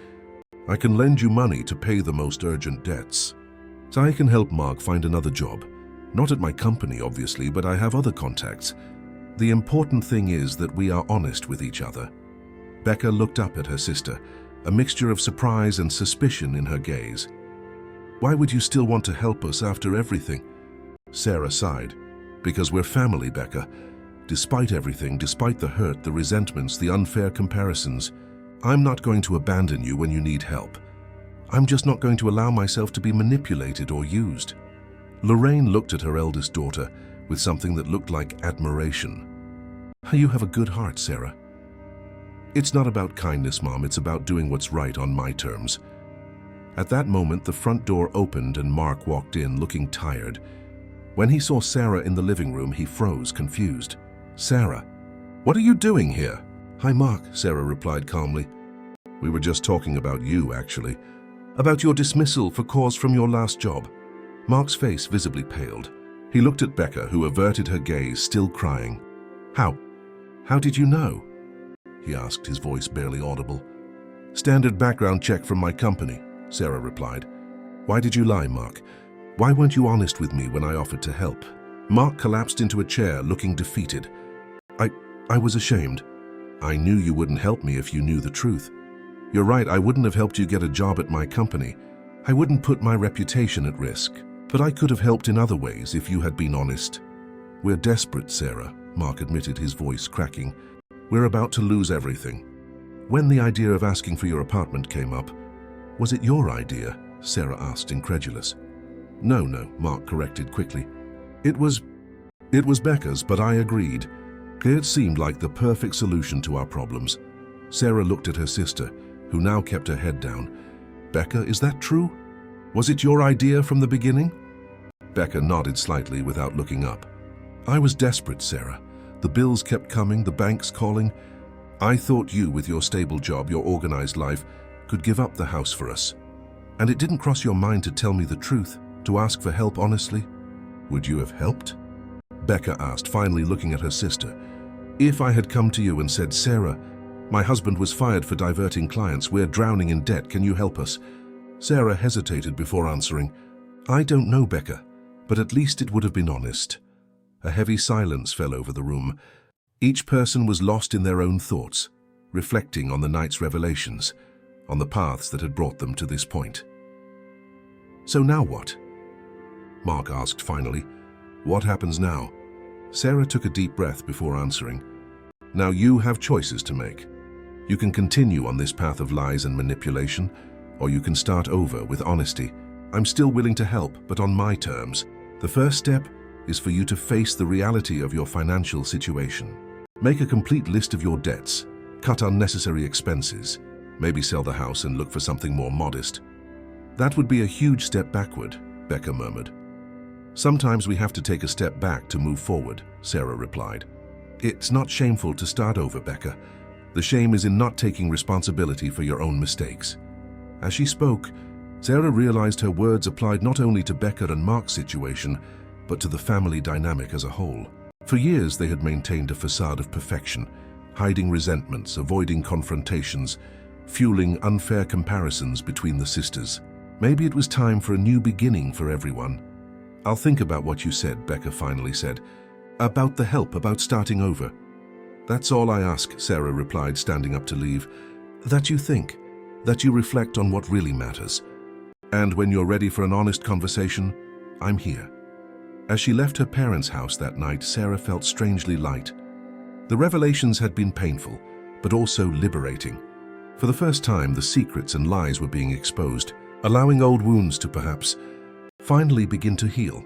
I can lend you money to pay the most urgent debts." So I can help Mark find another job. Not at my company, obviously, but I have other contacts. The important thing is that we are honest with each other." Becca looked up at her sister, a mixture of surprise and suspicion in her gaze. "Why would you still want to help us after everything?" Sarah sighed. "Because we're family, Becca. Despite everything, despite the hurt, the resentments, the unfair comparisons, I'm not going to abandon you when you need help. I'm just not going to allow myself to be manipulated or used." Lorraine looked at her eldest daughter with something that looked like admiration. "You have a good heart, Sarah." "It's not about kindness, Mom. It's about doing what's right on my terms." At that moment, the front door opened and Mark walked in, looking tired. When he saw Sarah in the living room, he froze, confused. "Sarah, what are you doing here?" "Hi, Mark," Sarah replied calmly. "We were just talking about you, actually. About your dismissal for cause from your last job." Mark's face visibly paled. He looked at Becca, who averted her gaze, still crying. How did you know?" he asked, his voice barely audible. "Standard background check from my company," Sarah replied. "Why did you lie, Mark? Why weren't you honest with me when I offered to help?" Mark collapsed into a chair, looking defeated. I was ashamed. I knew you wouldn't help me if you knew the truth. You're right, I wouldn't have helped you get a job at my company. I wouldn't put my reputation at risk. But I could have helped in other ways if you had been honest." "We're desperate, Sarah," Mark admitted, his voice cracking. "We're about to lose everything." "When the idea of asking for your apartment came up, was it your idea?" Sarah asked, incredulous. No, Mark corrected quickly. It was Becca's, but I agreed. It seemed like the perfect solution to our problems." Sarah looked at her sister, who now kept her head down. "Becca, is that true? Was it your idea from the beginning?" Becca nodded slightly without looking up. "I was desperate, Sarah. The bills kept coming, the banks calling. I thought you, with your stable job, your organized life, could give up the house for us. And it didn't cross your mind to tell me the truth, to ask for help honestly?" "Would you have helped?" Becca asked, finally looking at her sister. "If I had come to you and said, 'Sarah, my husband was fired for diverting clients. We're drowning in debt. Can you help us?'" Sarah hesitated before answering. "I don't know, Becca, but at least it would have been honest." A heavy silence fell over the room. Each person was lost in their own thoughts, reflecting on the night's revelations, on the paths that had brought them to this point. "So now what?" Mark asked finally. "What happens now?" Sarah took a deep breath before answering. "Now you have choices to make. You can continue on this path of lies and manipulation, or you can start over with honesty. I'm still willing to help, but on my terms. The first step is for you to face the reality of your financial situation. Make a complete list of your debts, cut unnecessary expenses, maybe sell the house and look for something more modest." "That would be a huge step backward," Becca murmured. "Sometimes we have to take a step back to move forward," Sarah replied. "It's not shameful to start over, Becca. The shame is in not taking responsibility for your own mistakes." As she spoke, Sarah realized her words applied not only to Becca and Mark's situation, but to the family dynamic as a whole. For years they had maintained a facade of perfection, hiding resentments, avoiding confrontations, fueling unfair comparisons between the sisters. Maybe it was time for a new beginning for everyone. "I'll think about what you said," Becca finally said. "About the help, about starting over." "That's all I ask," Sarah replied, standing up to leave. "That you think, that you reflect on what really matters. And when you're ready for an honest conversation, I'm here." As she left her parents' house that night, Sarah felt strangely light. The revelations had been painful, but also liberating. For the first time, the secrets and lies were being exposed, allowing old wounds to perhaps finally begin to heal.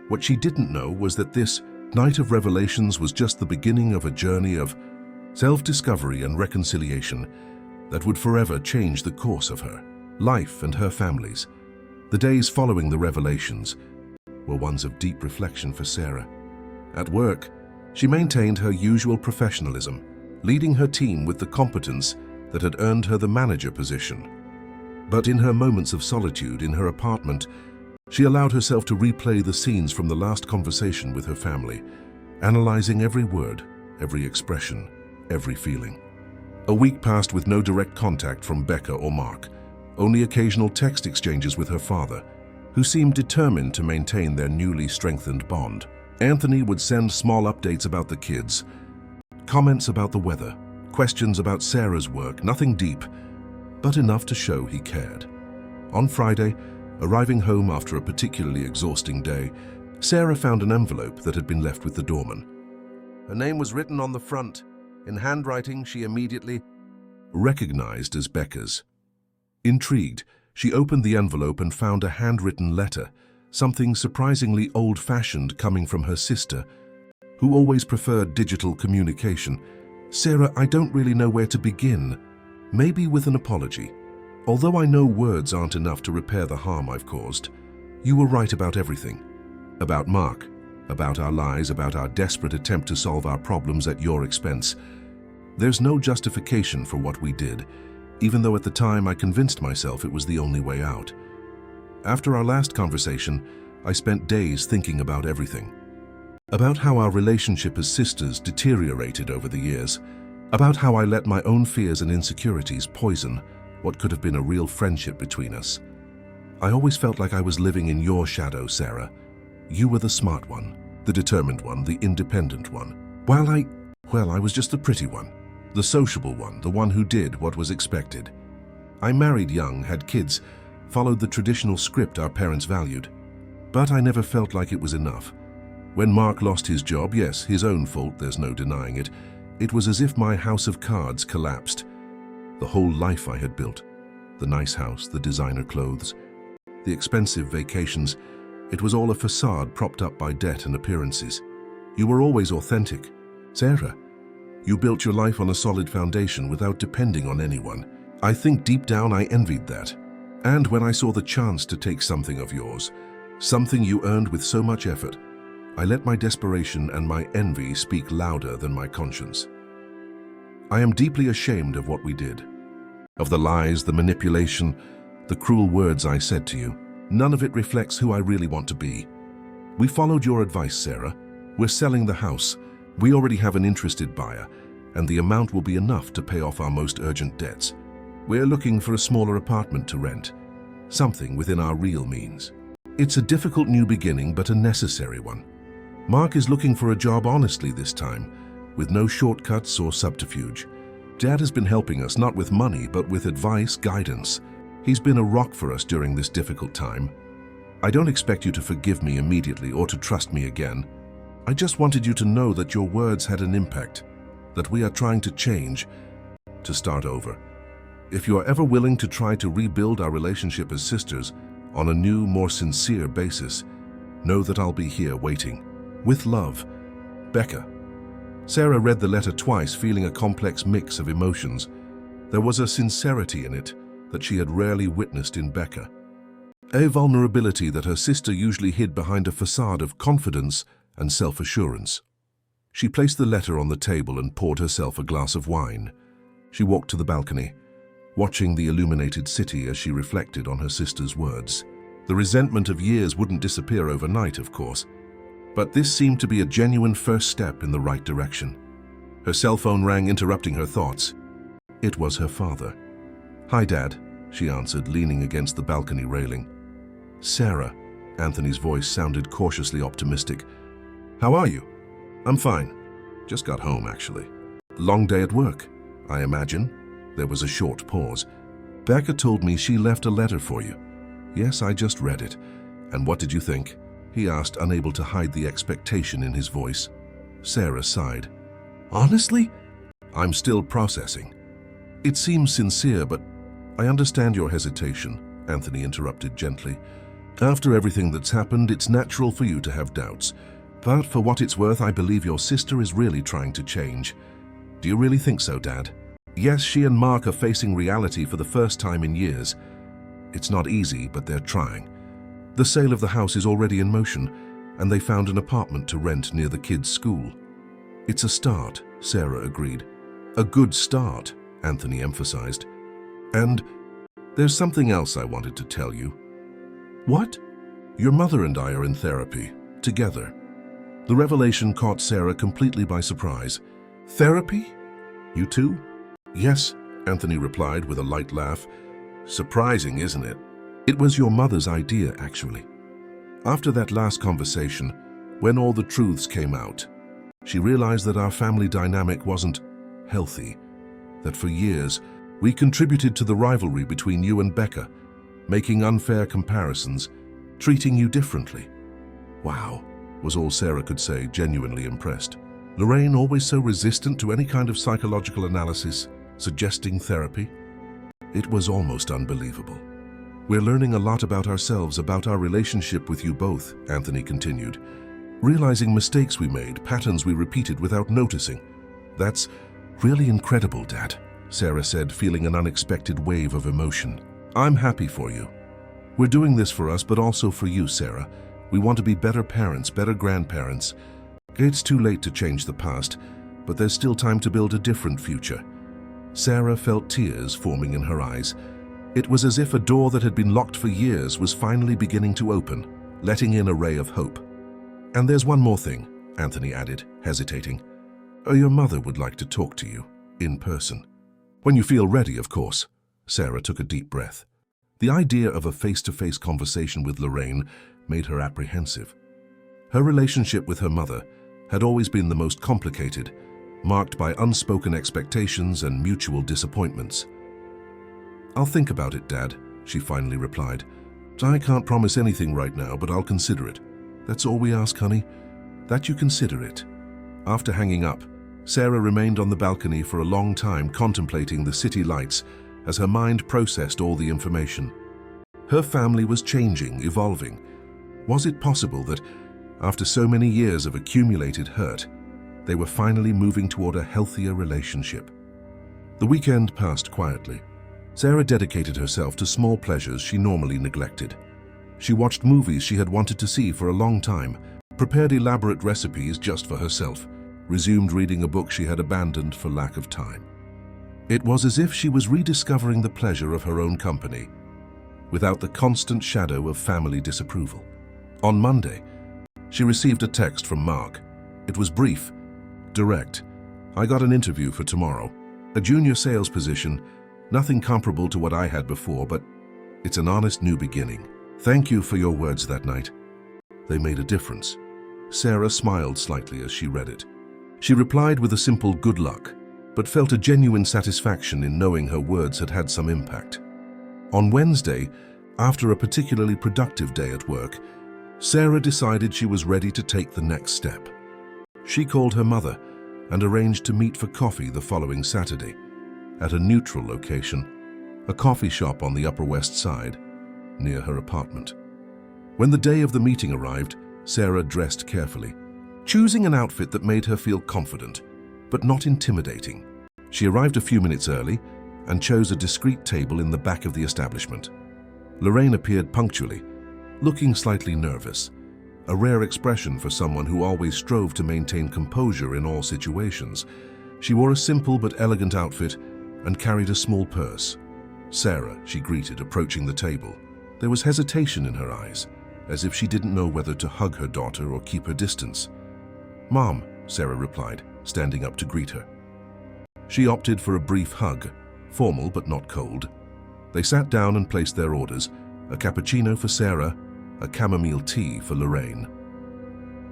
What she didn't know was that this night of revelations was just the beginning of a journey of self-discovery and reconciliation that would forever change the course of her life and her family's. The days following the revelations were ones of deep reflection for Sarah. At work, she maintained her usual professionalism, leading her team with the competence that had earned her the manager position. But in her moments of solitude in her apartment, she allowed herself to replay the scenes from the last conversation with her family, analyzing every word, every expression, every feeling. A week passed with no direct contact from Becca or Mark, only occasional text exchanges with her father. who seemed determined to maintain their newly strengthened bond. Anthony would send small updates about the kids, comments about the weather, questions about Sarah's work, nothing deep, but enough to show he cared. On Friday, arriving home after a particularly exhausting day, Sarah found an envelope that had been left with the doorman. Her name was written on the front, in handwriting she immediately recognized as Becca's. Intrigued, she opened the envelope and found a handwritten letter, something surprisingly old-fashioned coming from her sister, who always preferred digital communication. "Sarah, I don't really know where to begin. Maybe with an apology. Although I know words aren't enough to repair the harm I've caused, you were right about everything. About Mark, about our lies, about our desperate attempt to solve our problems at your expense. There's no justification for what we did, even though at the time I convinced myself it was the only way out. After our last conversation, I spent days thinking about everything. About how our relationship as sisters deteriorated over the years, about how I let my own fears and insecurities poison what could have been a real friendship between us. I always felt like I was living in your shadow, Sarah. You were the smart one, the determined one, the independent one. While I was just the pretty one, the sociable one, the one who did what was expected. I married young, had kids, followed the traditional script our parents valued. But I never felt like it was enough. When Mark lost his job, yes, his own fault, there's no denying it, it was as if my house of cards collapsed. The whole life I had built, the nice house, the designer clothes, the expensive vacations, it was all a facade propped up by debt and appearances. You were always authentic. Sarah, you built your life on a solid foundation without depending on anyone. I think deep down I envied that. And when I saw the chance to take something of yours, something you earned with so much effort, I let my desperation and my envy speak louder than my conscience. I am deeply ashamed of what we did, of the lies, the manipulation, the cruel words I said to you. None of it reflects who I really want to be. We followed your advice, Sarah. We're selling the house. We already have an interested buyer, and the amount will be enough to pay off our most urgent debts. We're looking for a smaller apartment to rent, something within our real means. It's a difficult new beginning, but a necessary one. Mark is looking for a job honestly this time, with no shortcuts or subterfuge. Dad has been helping us not with money, but with advice, guidance. He's been a rock for us during this difficult time. I don't expect you to forgive me immediately or to trust me again. I just wanted you to know that your words had an impact, that we are trying to change, to start over. If you are ever willing to try to rebuild our relationship as sisters on a new, more sincere basis, know that I'll be here waiting. With love, Becca. Sarah read the letter twice, feeling a complex mix of emotions. There was a sincerity in it that she had rarely witnessed in Becca. A vulnerability that her sister usually hid behind a facade of confidence and self-assurance. She placed the letter on the table and poured herself a glass of wine. She walked to the balcony, watching the illuminated city as she reflected on her sister's words. The resentment of years wouldn't disappear overnight, of course, but this seemed to be a genuine first step in the right direction. Her cell phone rang, interrupting her thoughts. It was her father. "Hi, Dad," she answered, leaning against the balcony railing. "Sarah," Anthony's voice sounded cautiously optimistic. "How are you?" "I'm fine. Just got home, actually." "Long day at work, I imagine?" There was a short pause. "Becca told me she left a letter for you." "Yes, I just read it. And what did you think?" he asked, unable to hide the expectation in his voice. Sarah sighed. "Honestly, I'm still processing. It seems sincere, but I understand your hesitation," Anthony interrupted gently. "After everything that's happened, it's natural for you to have doubts. But for what it's worth, I believe your sister is really trying to change." "Do you really think so, Dad?" "Yes, she and Mark are facing reality for the first time in years. It's not easy, but they're trying. The sale of the house is already in motion, and they found an apartment to rent near the kids' school." "It's a start," Sarah agreed. "A good start," Anthony emphasized. "And there's something else I wanted to tell you." "What?" "Your mother and I are in therapy, together." The revelation caught Sarah completely by surprise. "Therapy? You too?" "Yes," Anthony replied with a light laugh. "Surprising, isn't it? It was your mother's idea, actually. After that last conversation, when all the truths came out, she realized that our family dynamic wasn't healthy, that for years we contributed to the rivalry between you and Becca, making unfair comparisons, treating you differently. Wow, was all Sarah could say, genuinely impressed. Lorraine, always so resistant to any kind of psychological analysis, suggesting therapy? It was almost unbelievable. We're learning a lot about ourselves, about our relationship with you both, Anthony continued. Realizing mistakes we made, patterns we repeated without noticing. That's really incredible, Dad, Sarah said, feeling an unexpected wave of emotion. I'm happy for you. We're doing this for us, but also for you, Sarah. We want to be better parents, better grandparents. It's too late to change the past, but there's still time to build a different future. Sarah felt tears forming in her eyes. It was as if a door that had been locked for years was finally beginning to open, letting in a ray of hope. And there's one more thing, Anthony added, hesitating. Your mother would like to talk to you, in person. When you feel ready, of course. Sarah took a deep breath. The idea of a face-to-face conversation with Lorraine made her apprehensive. Her relationship with her mother had always been the most complicated, marked by unspoken expectations and mutual disappointments. I'll think about it, Dad, she finally replied. I can't promise anything right now, but I'll consider it. That's all we ask, honey, that you consider it. After hanging up, Sarah remained on the balcony for a long time, contemplating the city lights as her mind processed all the information. Her family was changing, evolving. Was it possible that, after so many years of accumulated hurt, they were finally moving toward a healthier relationship? The weekend passed quietly. Sarah dedicated herself to small pleasures she normally neglected. She watched movies she had wanted to see for a long time, prepared elaborate recipes just for herself, resumed reading a book she had abandoned for lack of time. It was as if she was rediscovering the pleasure of her own company, without the constant shadow of family disapproval. On Monday, she received a text from Mark. It was brief, direct. I got an interview for tomorrow. A junior sales position, nothing comparable to what I had before, but it's an honest new beginning. Thank you for your words that night. They made a difference. Sarah smiled slightly as she read it. She replied with a simple good luck, but felt a genuine satisfaction in knowing her words had had some impact. On Wednesday, after a particularly productive day at work, Sarah decided she was ready to take the next step. She called her mother and arranged to meet for coffee the following Saturday at a neutral location, a coffee shop on the Upper West Side, near her apartment. When the day of the meeting arrived, Sarah dressed carefully, choosing an outfit that made her feel confident, but not intimidating. She arrived a few minutes early and chose a discreet table in the back of the establishment. Lorraine appeared punctually, looking slightly nervous, a rare expression for someone who always strove to maintain composure in all situations. She wore a simple but elegant outfit and carried a small purse. Sarah, she greeted, approaching the table. There was hesitation in her eyes, as if she didn't know whether to hug her daughter or keep her distance. Mom, Sarah replied, standing up to greet her. She opted for a brief hug, formal but not cold. They sat down and placed their orders, a cappuccino for Sarah, a chamomile tea for Lorraine.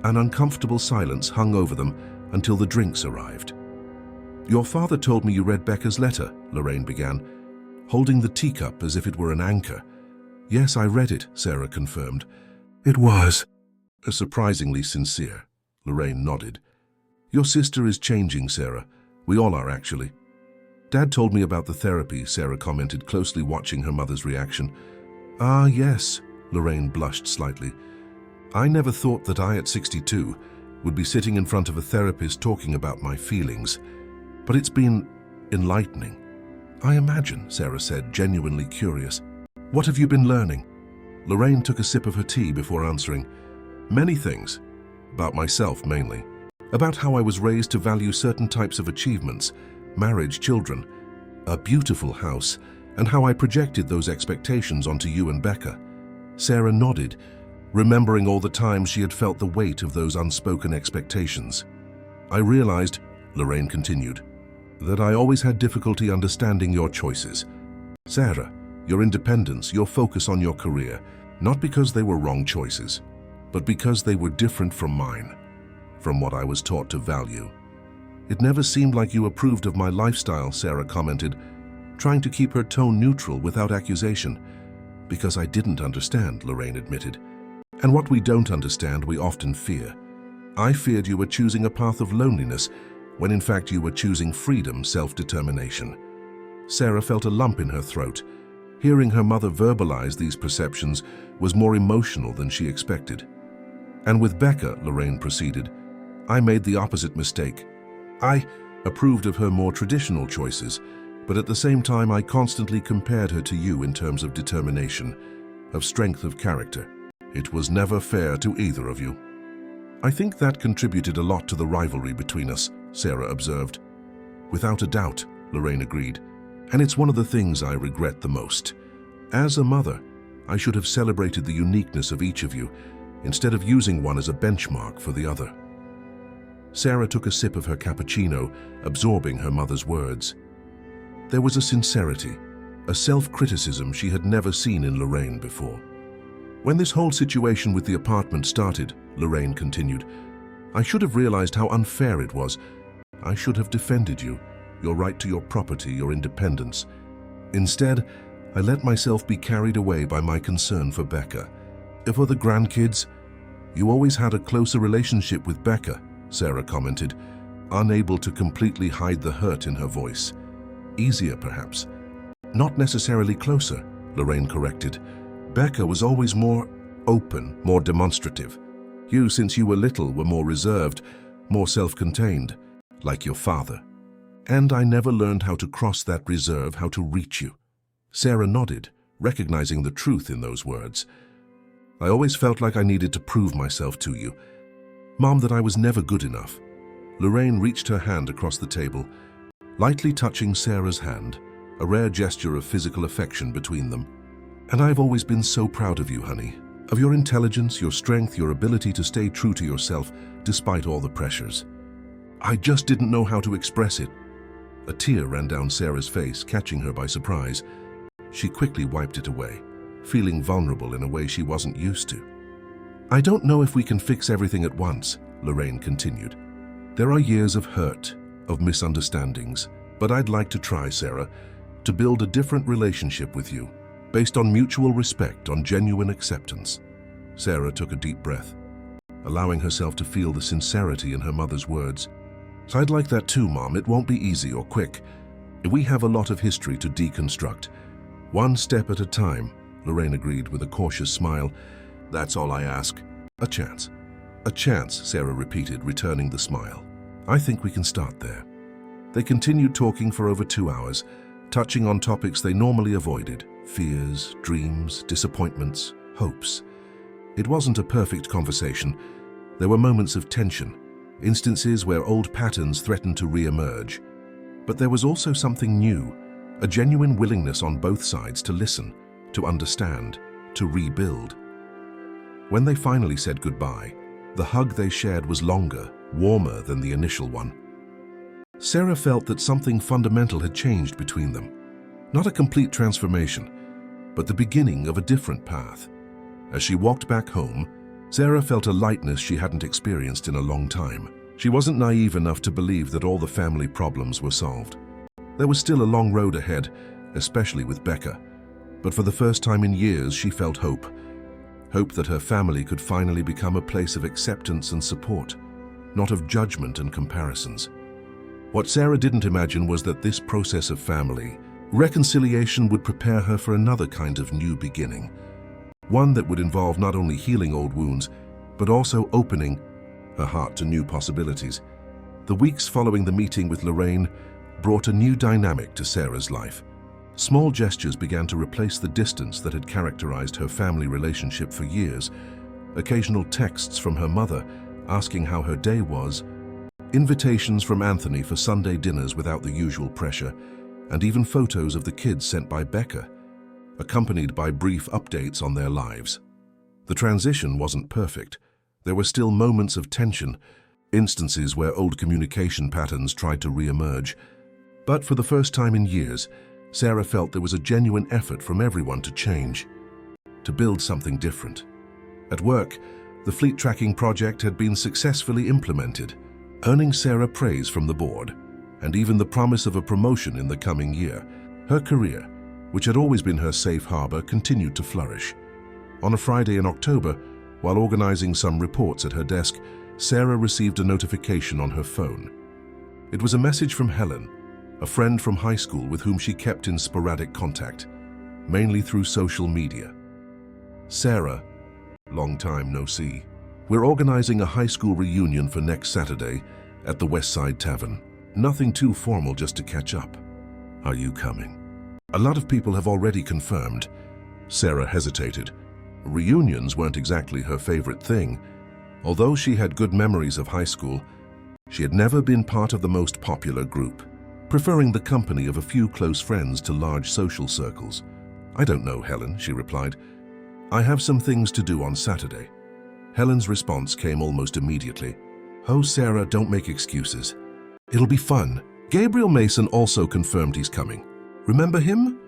An uncomfortable silence hung over them until the drinks arrived. Your father told me you read Becca's letter, Lorraine began, holding the teacup as if it were an anchor. Yes, I read it, Sarah confirmed. It was surprisingly sincere. Lorraine nodded. Your sister is changing, Sarah. We all are, actually. Dad told me about the therapy, Sarah commented, closely watching her mother's reaction. Ah, yes, Lorraine blushed slightly. I never thought that I, at 62, would be sitting in front of a therapist talking about my feelings. But it's been enlightening. I imagine, Sarah said, genuinely curious. What have you been learning? Lorraine took a sip of her tea before answering. Many things. About myself, mainly. About how I was raised to value certain types of achievements, marriage, children, a beautiful house, and how I projected those expectations onto you and Becca. Sarah nodded, remembering all the times she had felt the weight of those unspoken expectations. I realized, Lorraine continued, that I always had difficulty understanding your choices. Sarah, your independence, your focus on your career, not because they were wrong choices, but because they were different from mine, from what I was taught to value. It never seemed like you approved of my lifestyle, Sarah commented, trying to keep her tone neutral without accusation. Because I didn't understand, Lorraine admitted. And what we don't understand, we often fear. I feared you were choosing a path of loneliness, when in fact you were choosing freedom, self-determination. Sarah felt a lump in her throat. Hearing her mother verbalize these perceptions was more emotional than she expected. And with Becca, Lorraine proceeded, I made the opposite mistake. I approved of her more traditional choices, but at the same time I constantly compared her to you in terms of determination, of strength of character. It was never fair to either of you. I think that contributed a lot to the rivalry between us, Sarah observed. Without a doubt, Lorraine agreed, and it's one of the things I regret the most. As a mother, I should have celebrated the uniqueness of each of you, instead of using one as a benchmark for the other. Sarah took a sip of her cappuccino, absorbing her mother's words. There was a sincerity, a self-criticism she had never seen in Lorraine before. When this whole situation with the apartment started, Lorraine continued, I should have realized how unfair it was. I should have defended you, your right to your property, your independence. Instead, I let myself be carried away by my concern for Becca. For the grandkids, you always had a closer relationship with Becca, Sarah commented, unable to completely hide the hurt in her voice. Easier, perhaps. Not necessarily closer, Lorraine corrected. Becca was always more open, more demonstrative. You, since you were little, were more reserved, more self-contained, like your father. And I never learned how to cross that reserve, how to reach you. Sarah nodded, recognizing the truth in those words. I always felt like I needed to prove myself to you. Mom, that I was never good enough. Lorraine reached her hand across the table, lightly touching Sarah's hand, a rare gesture of physical affection between them. And I've always been so proud of you, honey, of your intelligence, your strength, your ability to stay true to yourself despite all the pressures. I just didn't know how to express it. A tear ran down Sarah's face, catching her by surprise. She quickly wiped it away, feeling vulnerable in a way she wasn't used to. I don't know if we can fix everything at once, Lorraine continued. There are years of hurt, of misunderstandings, but I'd like to try, Sarah, to build a different relationship with you, based on mutual respect, on genuine acceptance. Sarah took a deep breath, allowing herself to feel the sincerity in her mother's words. So I'd like that too, Mom. It won't be easy or quick. We have a lot of history to deconstruct. One step at a time, Lorraine agreed with a cautious smile. That's all I ask. A chance. A chance, Sarah repeated, returning the smile. I think we can start there. They continued talking for over 2 hours, touching on topics they normally avoided: fears, dreams, disappointments, hopes. It wasn't a perfect conversation. There were moments of tension, instances where old patterns threatened to re-emerge. But there was also something new, a genuine willingness on both sides to listen, to understand, to rebuild. When they finally said goodbye, the hug they shared was longer, warmer than the initial one. Sarah felt that something fundamental had changed between them. Not a complete transformation, but the beginning of a different path. As she walked back home, Sarah felt a lightness she hadn't experienced in a long time. She wasn't naive enough to believe that all the family problems were solved. There was still a long road ahead, especially with Becca. But for the first time in years, she felt hope. Hope that her family could finally become a place of acceptance and support, not of judgment and comparisons. What Sarah didn't imagine was that this process of family reconciliation would prepare her for another kind of new beginning. One that would involve not only healing old wounds, but also opening her heart to new possibilities. The weeks following the meeting with Lorraine brought a new dynamic to Sarah's life. Small gestures began to replace the distance that had characterized her family relationship for years. Occasional texts from her mother asking how her day was, invitations from Anthony for Sunday dinners without the usual pressure, and even photos of the kids sent by Becca, accompanied by brief updates on their lives. The transition wasn't perfect. There were still moments of tension, instances where old communication patterns tried to re-emerge. But for the first time in years, Sarah felt there was a genuine effort from everyone to change, to build something different. At work, the fleet tracking project had been successfully implemented, earning Sarah praise from the board, and even the promise of a promotion in the coming year. Her career, which had always been her safe harbor, continued to flourish. On a Friday in October, while organizing some reports at her desk, Sarah received a notification on her phone. It was a message from Helen, a friend from high school with whom she kept in sporadic contact, mainly through social media. Sarah, long time no see. We're organizing a high school reunion for next Saturday at the West Side Tavern. Nothing too formal, just to catch up. Are you coming? A lot of people have already confirmed. Sarah hesitated. Reunions weren't exactly her favorite thing. Although she had good memories of high school, she had never been part of the most popular group, preferring the company of a few close friends to large social circles. I don't know, Helen, she replied. I have some things to do on Saturday. Helen's response came almost immediately. Oh, Sarah, don't make excuses. It'll be fun. Gabriel Mason also confirmed he's coming. Remember him?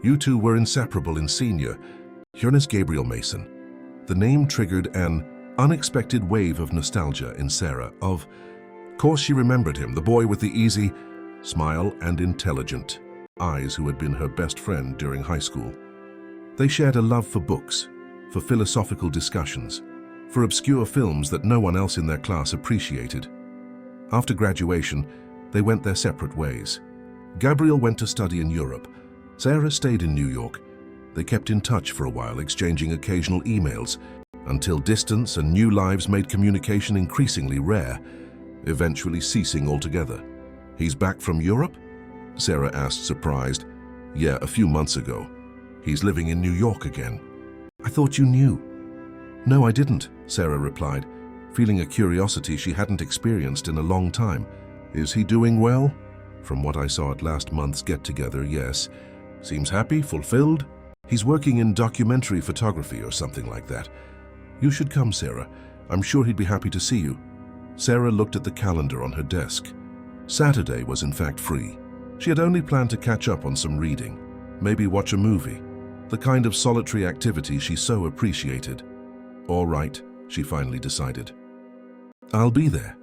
You two were inseparable in senior. Jonas Gabriel Mason. The name triggered an unexpected wave of nostalgia in Sarah. Of course she remembered him, the boy with the easy smile and intelligent eyes who had been her best friend during high school. They shared a love for books, for philosophical discussions, for obscure films that no one else in their class appreciated. After graduation, they went their separate ways. Gabriel went to study in Europe. Sarah stayed in New York. They kept in touch for a while, exchanging occasional emails, until distance and new lives made communication increasingly rare, eventually ceasing altogether. He's back from Europe? Sarah asked, surprised. Yeah, a few months ago. He's living in New York again. I thought you knew. No, I didn't, Sarah replied, feeling a curiosity she hadn't experienced in a long time. Is he doing well? From what I saw at last month's get-together, yes. Seems happy, fulfilled. He's working in documentary photography or something like that. You should come, Sarah. I'm sure he'd be happy to see you. Sarah looked at the calendar on her desk. Saturday was in fact free. She had only planned to catch up on some reading, maybe watch a movie, the kind of solitary activity she so appreciated. All right, she finally decided. I'll be there.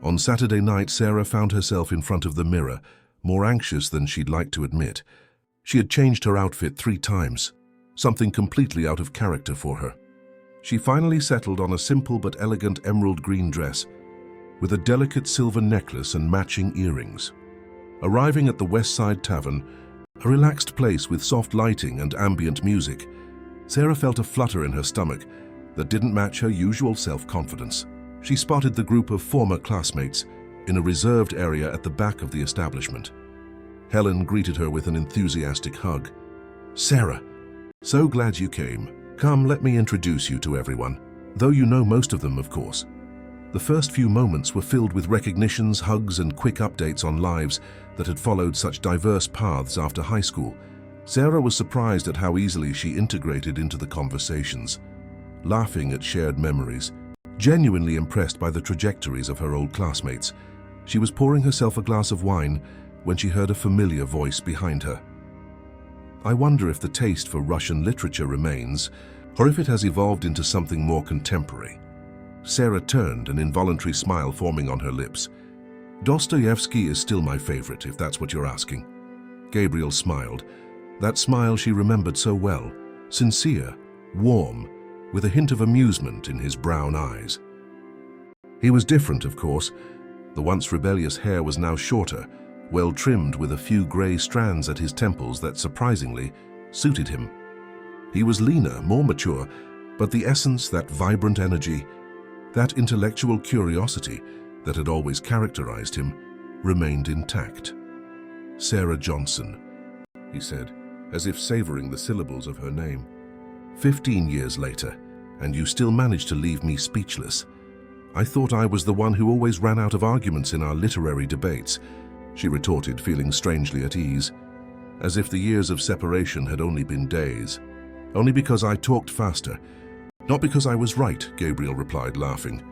On Saturday night, Sarah found herself in front of the mirror, more anxious than she'd like to admit. She had changed her outfit 3 times, something completely out of character for her. She finally settled on a simple but elegant emerald green dress, with a delicate silver necklace and matching earrings. Arriving at the West Side Tavern, a relaxed place with soft lighting and ambient music, Sarah felt a flutter in her stomach that didn't match her usual self-confidence. She spotted the group of former classmates in a reserved area at the back of the establishment. Helen greeted her with an enthusiastic hug. Sarah, so glad you came. Come, let me introduce you to everyone, though you know most of them, of course. The first few moments were filled with recognitions, hugs, and quick updates on lives that had followed such diverse paths after high school. Sarah was surprised at how easily she integrated into the conversations, laughing at shared memories, genuinely impressed by the trajectories of her old classmates. She was pouring herself a glass of wine when she heard a familiar voice behind her. I wonder if the taste for Russian literature remains, or if it has evolved into something more contemporary. Sarah turned, an involuntary smile forming on her lips. Dostoevsky is still my favorite, if that's what you're asking. Gabriel smiled. That smile she remembered so well, sincere, warm, with a hint of amusement in his brown eyes. He was different, of course. The once rebellious hair was now shorter, well trimmed with a few grey strands at his temples that surprisingly suited him. He was leaner, more mature, but the essence, that vibrant energy, that intellectual curiosity that had always characterized him, remained intact. Sarah Johnson, he said, as if savoring the syllables of her name. 15 years later, and you still managed to leave me speechless. I thought I was the one who always ran out of arguments in our literary debates, she retorted, feeling strangely at ease, as if the years of separation had only been days. Only because I talked faster. Not because I was right, Gabriel replied, laughing.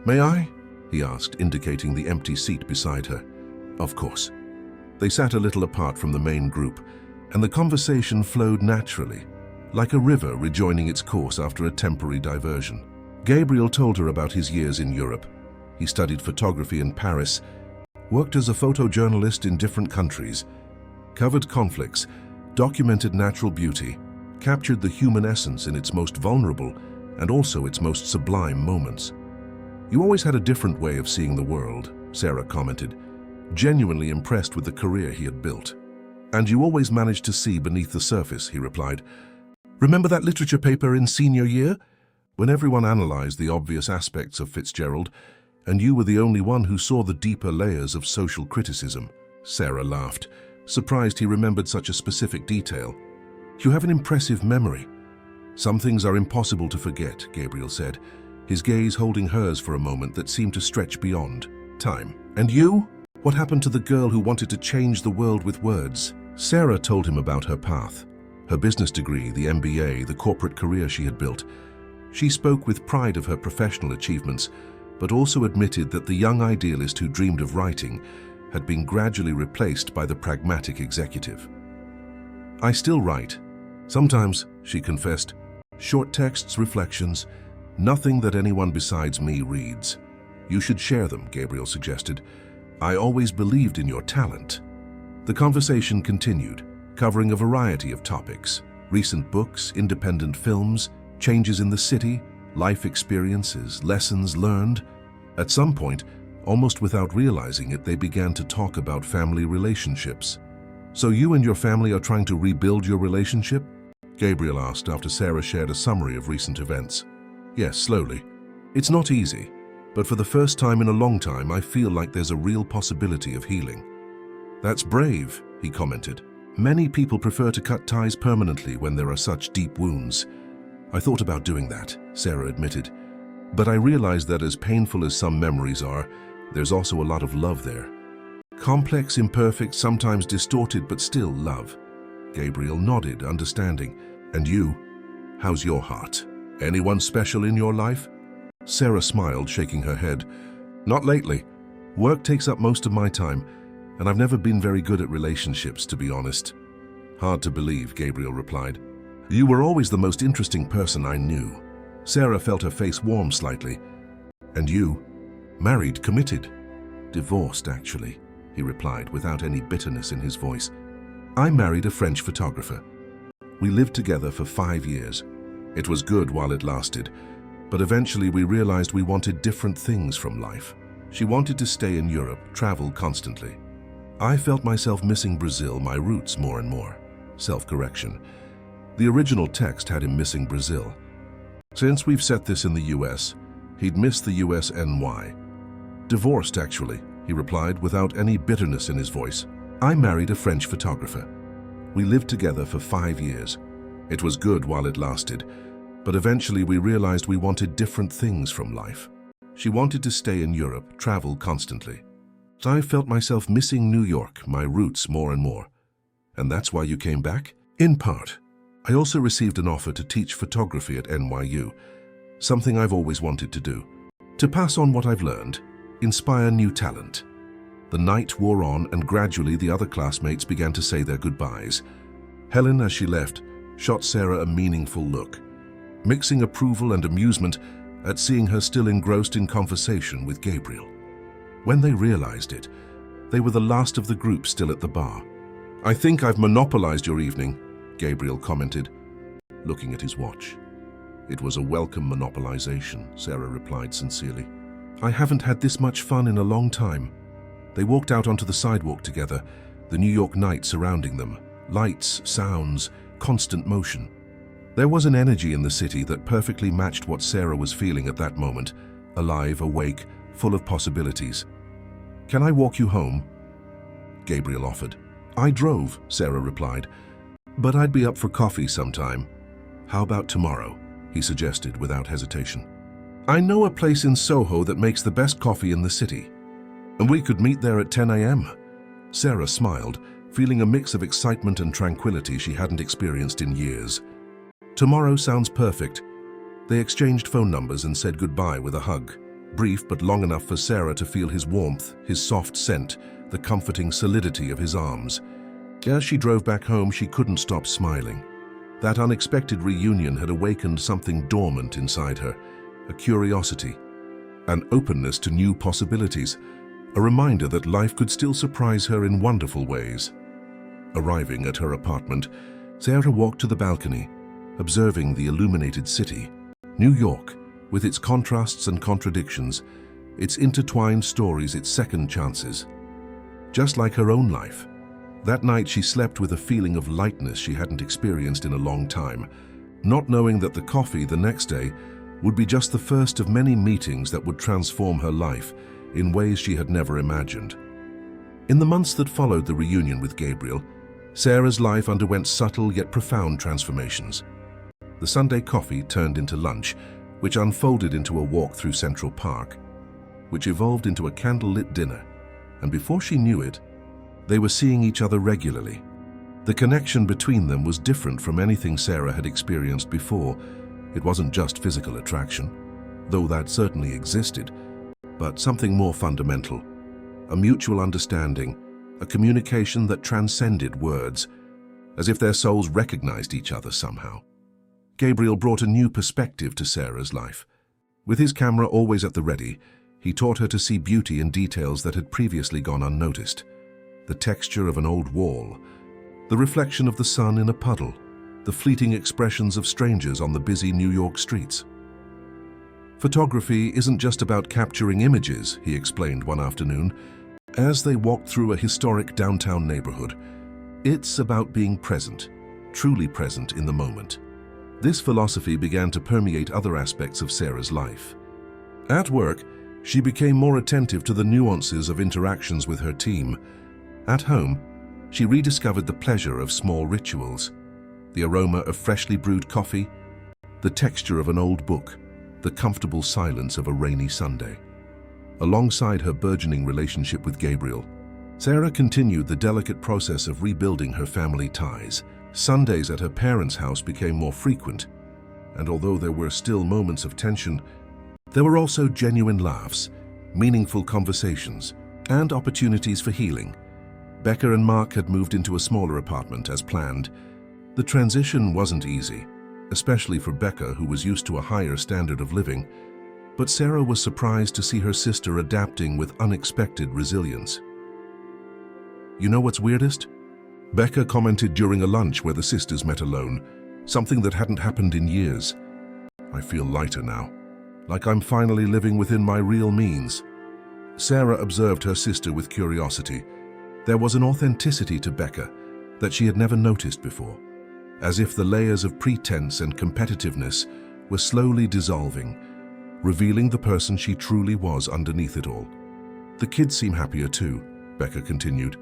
May I? He asked, indicating the empty seat beside her. Of course. They sat a little apart from the main group, and the conversation flowed naturally, like a river rejoining its course after a temporary diversion. Gabriel told her about his years in Europe. He studied photography in Paris, worked as a photojournalist in different countries, covered conflicts, documented natural beauty, captured the human essence in its most vulnerable and also its most sublime moments. "You always had a different way of seeing the world," Sarah commented, genuinely impressed with the career he had built. "And you always managed to see beneath the surface," he replied. "Remember that literature paper in senior year? When everyone analyzed the obvious aspects of Fitzgerald, and you were the only one who saw the deeper layers of social criticism." Sarah laughed, surprised he remembered such a specific detail. "You have an impressive memory." "Some things are impossible to forget," Gabriel said, his gaze holding hers for a moment that seemed to stretch beyond time. "And you? What happened to the girl who wanted to change the world with words?" Sarah told him about her path, her business degree, the MBA, the corporate career she had built. She spoke with pride of her professional achievements, but also admitted that the young idealist who dreamed of writing had been gradually replaced by the pragmatic executive. "I still write. Sometimes," she confessed, "short texts, reflections, nothing that anyone besides me reads." "You should share them," Gabriel suggested. "I always believed in your talent." The conversation continued, covering a variety of topics: recent books, independent films, changes in the city, life experiences, lessons learned. At some point, almost without realizing it, they began to talk about family relationships. "So you and your family are trying to rebuild your relationship?" Gabriel asked after Sarah shared a summary of recent events. "Yes, slowly. It's not easy, but for the first time in a long time, I feel like there's a real possibility of healing." "That's brave," he commented. "Many people prefer to cut ties permanently when there are such deep wounds." "I thought about doing that," Sarah admitted. "But I realized that as painful as some memories are, there's also a lot of love there. Complex, imperfect, sometimes distorted, but still love." Gabriel nodded, understanding. "And you? How's your heart? Anyone special in your life?" Sarah smiled, shaking her head. "Not lately. Work takes up most of my time, and I've never been very good at relationships, to be honest." "Hard to believe," Gabriel replied. "You were always the most interesting person I knew." Sarah felt her face warm slightly. "And you? Married, committed?" "Divorced, actually," he replied without any bitterness in his voice. "I married a French photographer. We lived together for 5 years. It was good while it lasted, but eventually we realized we wanted different things from life. She wanted to stay in Europe, travel constantly. I felt myself missing Brazil, my roots, more and more." Self-correction. The original text had him missing Brazil. "Since we've set this in the US, he'd missed the US NY. Divorced, actually," he replied without any bitterness in his voice. "I married a French photographer. We lived together for 5 years. It was good while it lasted, but eventually we realized we wanted different things from life. She wanted to stay in Europe, travel constantly. I felt myself missing New York, my roots, more and more." "And that's why you came back?" "In part. I also received an offer to teach photography at NYU, something I've always wanted to do. To pass on what I've learned, inspire new talent." The night wore on, and gradually the other classmates began to say their goodbyes. Helen, as she left, shot Sarah a meaningful look, mixing approval and amusement at seeing her still engrossed in conversation with Gabriel. When they realized it, they were the last of the group still at the bar. "I think I've monopolized your evening," Gabriel commented, looking at his watch. "It was a welcome monopolization," Sarah replied sincerely. "I haven't had this much fun in a long time." They walked out onto the sidewalk together, the New York night surrounding them, lights, sounds, constant motion. There was an energy in the city that perfectly matched what Sarah was feeling at that moment, alive, awake, full of possibilities. "Can I walk you home?" Gabriel offered. "I drove," Sarah replied, "but I'd be up for coffee sometime." "How about tomorrow?" he suggested without hesitation. "I know a place in Soho that makes the best coffee in the city, and we could meet there at 10 a.m. Sarah smiled, feeling a mix of excitement and tranquility she hadn't experienced in years. "Tomorrow sounds perfect." They exchanged phone numbers and said goodbye with a hug, brief but long enough for Sarah to feel his warmth, his soft scent, the comforting solidity of his arms. As she drove back home, she couldn't stop smiling. That unexpected reunion had awakened something dormant inside her, a curiosity, an openness to new possibilities, a reminder that life could still surprise her in wonderful ways. Arriving at her apartment, Sarah walked to the balcony, observing the illuminated city, New York, with its contrasts and contradictions, its intertwined stories, its second chances. Just like her own life, that night she slept with a feeling of lightness she hadn't experienced in a long time, not knowing that the coffee the next day would be just the first of many meetings that would transform her life in ways she had never imagined. In the months that followed the reunion with Gabriel, Sarah's life underwent subtle yet profound transformations. The Sunday coffee turned into lunch, which unfolded into a walk through Central Park, which evolved into a candlelit dinner, and before she knew it, they were seeing each other regularly. The connection between them was different from anything Sarah had experienced before. It wasn't just physical attraction, though that certainly existed, but something more fundamental, a mutual understanding, a communication that transcended words, as if their souls recognized each other somehow. Gabriel brought a new perspective to Sarah's life. With his camera always at the ready, he taught her to see beauty in details that had previously gone unnoticed. The texture of an old wall, the reflection of the sun in a puddle, the fleeting expressions of strangers on the busy New York streets. Photography isn't just about capturing images, he explained one afternoon, as they walked through a historic downtown neighborhood. It's about being present, truly present in the moment. This philosophy began to permeate other aspects of Sarah's life. At work, she became more attentive to the nuances of interactions with her team. At home, she rediscovered the pleasure of small rituals, the aroma of freshly brewed coffee, the texture of an old book, the comfortable silence of a rainy Sunday. Alongside her burgeoning relationship with Gabriel, Sarah continued the delicate process of rebuilding her family ties. Sundays at her parents' house became more frequent, and although there were still moments of tension, there were also genuine laughs, meaningful conversations, and opportunities for healing. Becca and Mark had moved into a smaller apartment as planned. The transition wasn't easy, especially for Becca, who was used to a higher standard of living, but Sarah was surprised to see her sister adapting with unexpected resilience. "You know what's weirdest?" Becca commented during a lunch where the sisters met alone, something that hadn't happened in years. "I feel lighter now, like I'm finally living within my real means." Sarah observed her sister with curiosity. There was an authenticity to Becca that she had never noticed before, as if the layers of pretense and competitiveness were slowly dissolving, revealing the person she truly was underneath it all. "The kids seem happier too," Becca continued.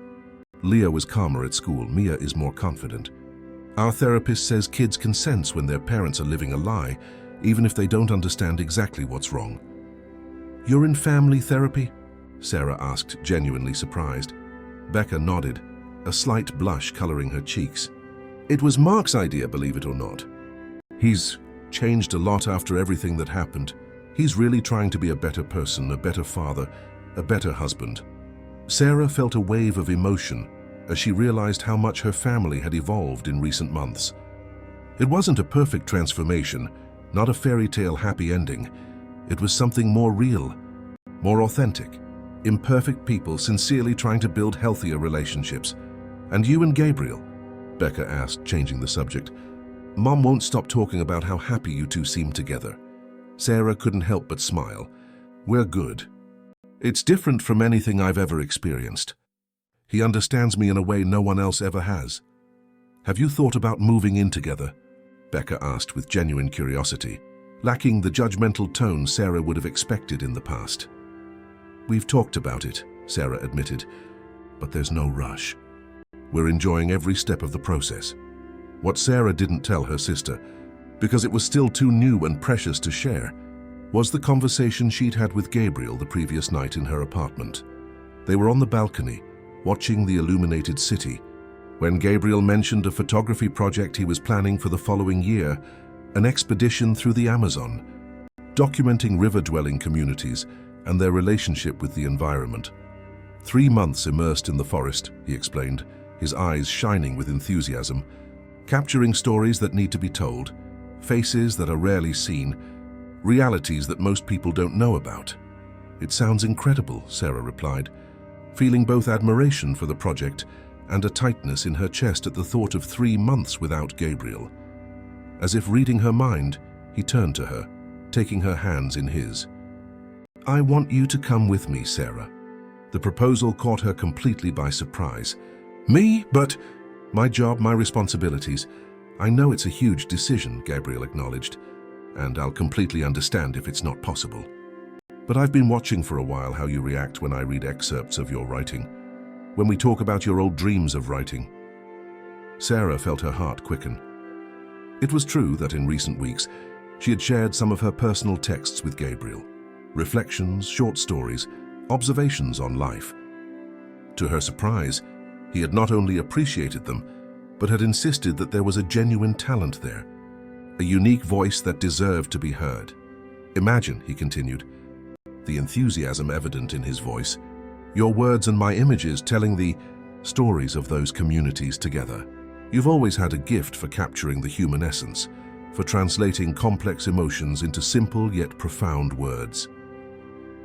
"Leah was calmer at school, Mia is more confident. Our therapist says kids can sense when their parents are living a lie, even if they don't understand exactly what's wrong." "You're in family therapy?" Sarah asked, genuinely surprised. Becca nodded, a slight blush coloring her cheeks. "It was Mark's idea, believe it or not. He's changed a lot after everything that happened. He's really trying to be a better person, a better father, a better husband." Sarah felt a wave of emotion as she realized how much her family had evolved in recent months. It wasn't a perfect transformation, not a fairy tale happy ending. It was something more real, more authentic. Imperfect people sincerely trying to build healthier relationships. "And you and Gabriel?" Becca asked, changing the subject. "Mom won't stop talking about how happy you two seem together." Sarah couldn't help but smile. "We're good. It's different from anything I've ever experienced. He understands me in a way no one else ever has." "Have you thought about moving in together?" Becca asked with genuine curiosity, lacking the judgmental tone Sarah would have expected in the past. "We've talked about it," Sarah admitted, "but there's no rush. We're enjoying every step of the process." What Sarah didn't tell her sister, because it was still too new and precious to share, was the conversation she'd had with Gabriel the previous night in her apartment. They were on the balcony, watching the illuminated city, when Gabriel mentioned a photography project he was planning for the following year, an expedition through the Amazon, documenting river-dwelling communities and their relationship with the environment. 3 months immersed in the forest, he explained, his eyes shining with enthusiasm, capturing stories that need to be told, faces that are rarely seen, realities that most people don't know about. It sounds incredible, Sarah replied, feeling both admiration for the project and a tightness in her chest at the thought of 3 months without Gabriel. As if reading her mind, he turned to her, taking her hands in his. I want you to come with me, Sarah. The proposal caught her completely by surprise. Me? But my job, my responsibilities. I know it's a huge decision, Gabriel acknowledged, and I'll completely understand if it's not possible. But I've been watching for a while how you react when I read excerpts of your writing, when we talk about your old dreams of writing. Sarah felt her heart quicken. It was true that in recent weeks, she had shared some of her personal texts with Gabriel, reflections, short stories, observations on life. To her surprise, he had not only appreciated them, but had insisted that there was a genuine talent there, a unique voice that deserved to be heard. Imagine, he continued, the enthusiasm evident in his voice, your words and my images telling the stories of those communities together. You've always had a gift for capturing the human essence, for translating complex emotions into simple yet profound words.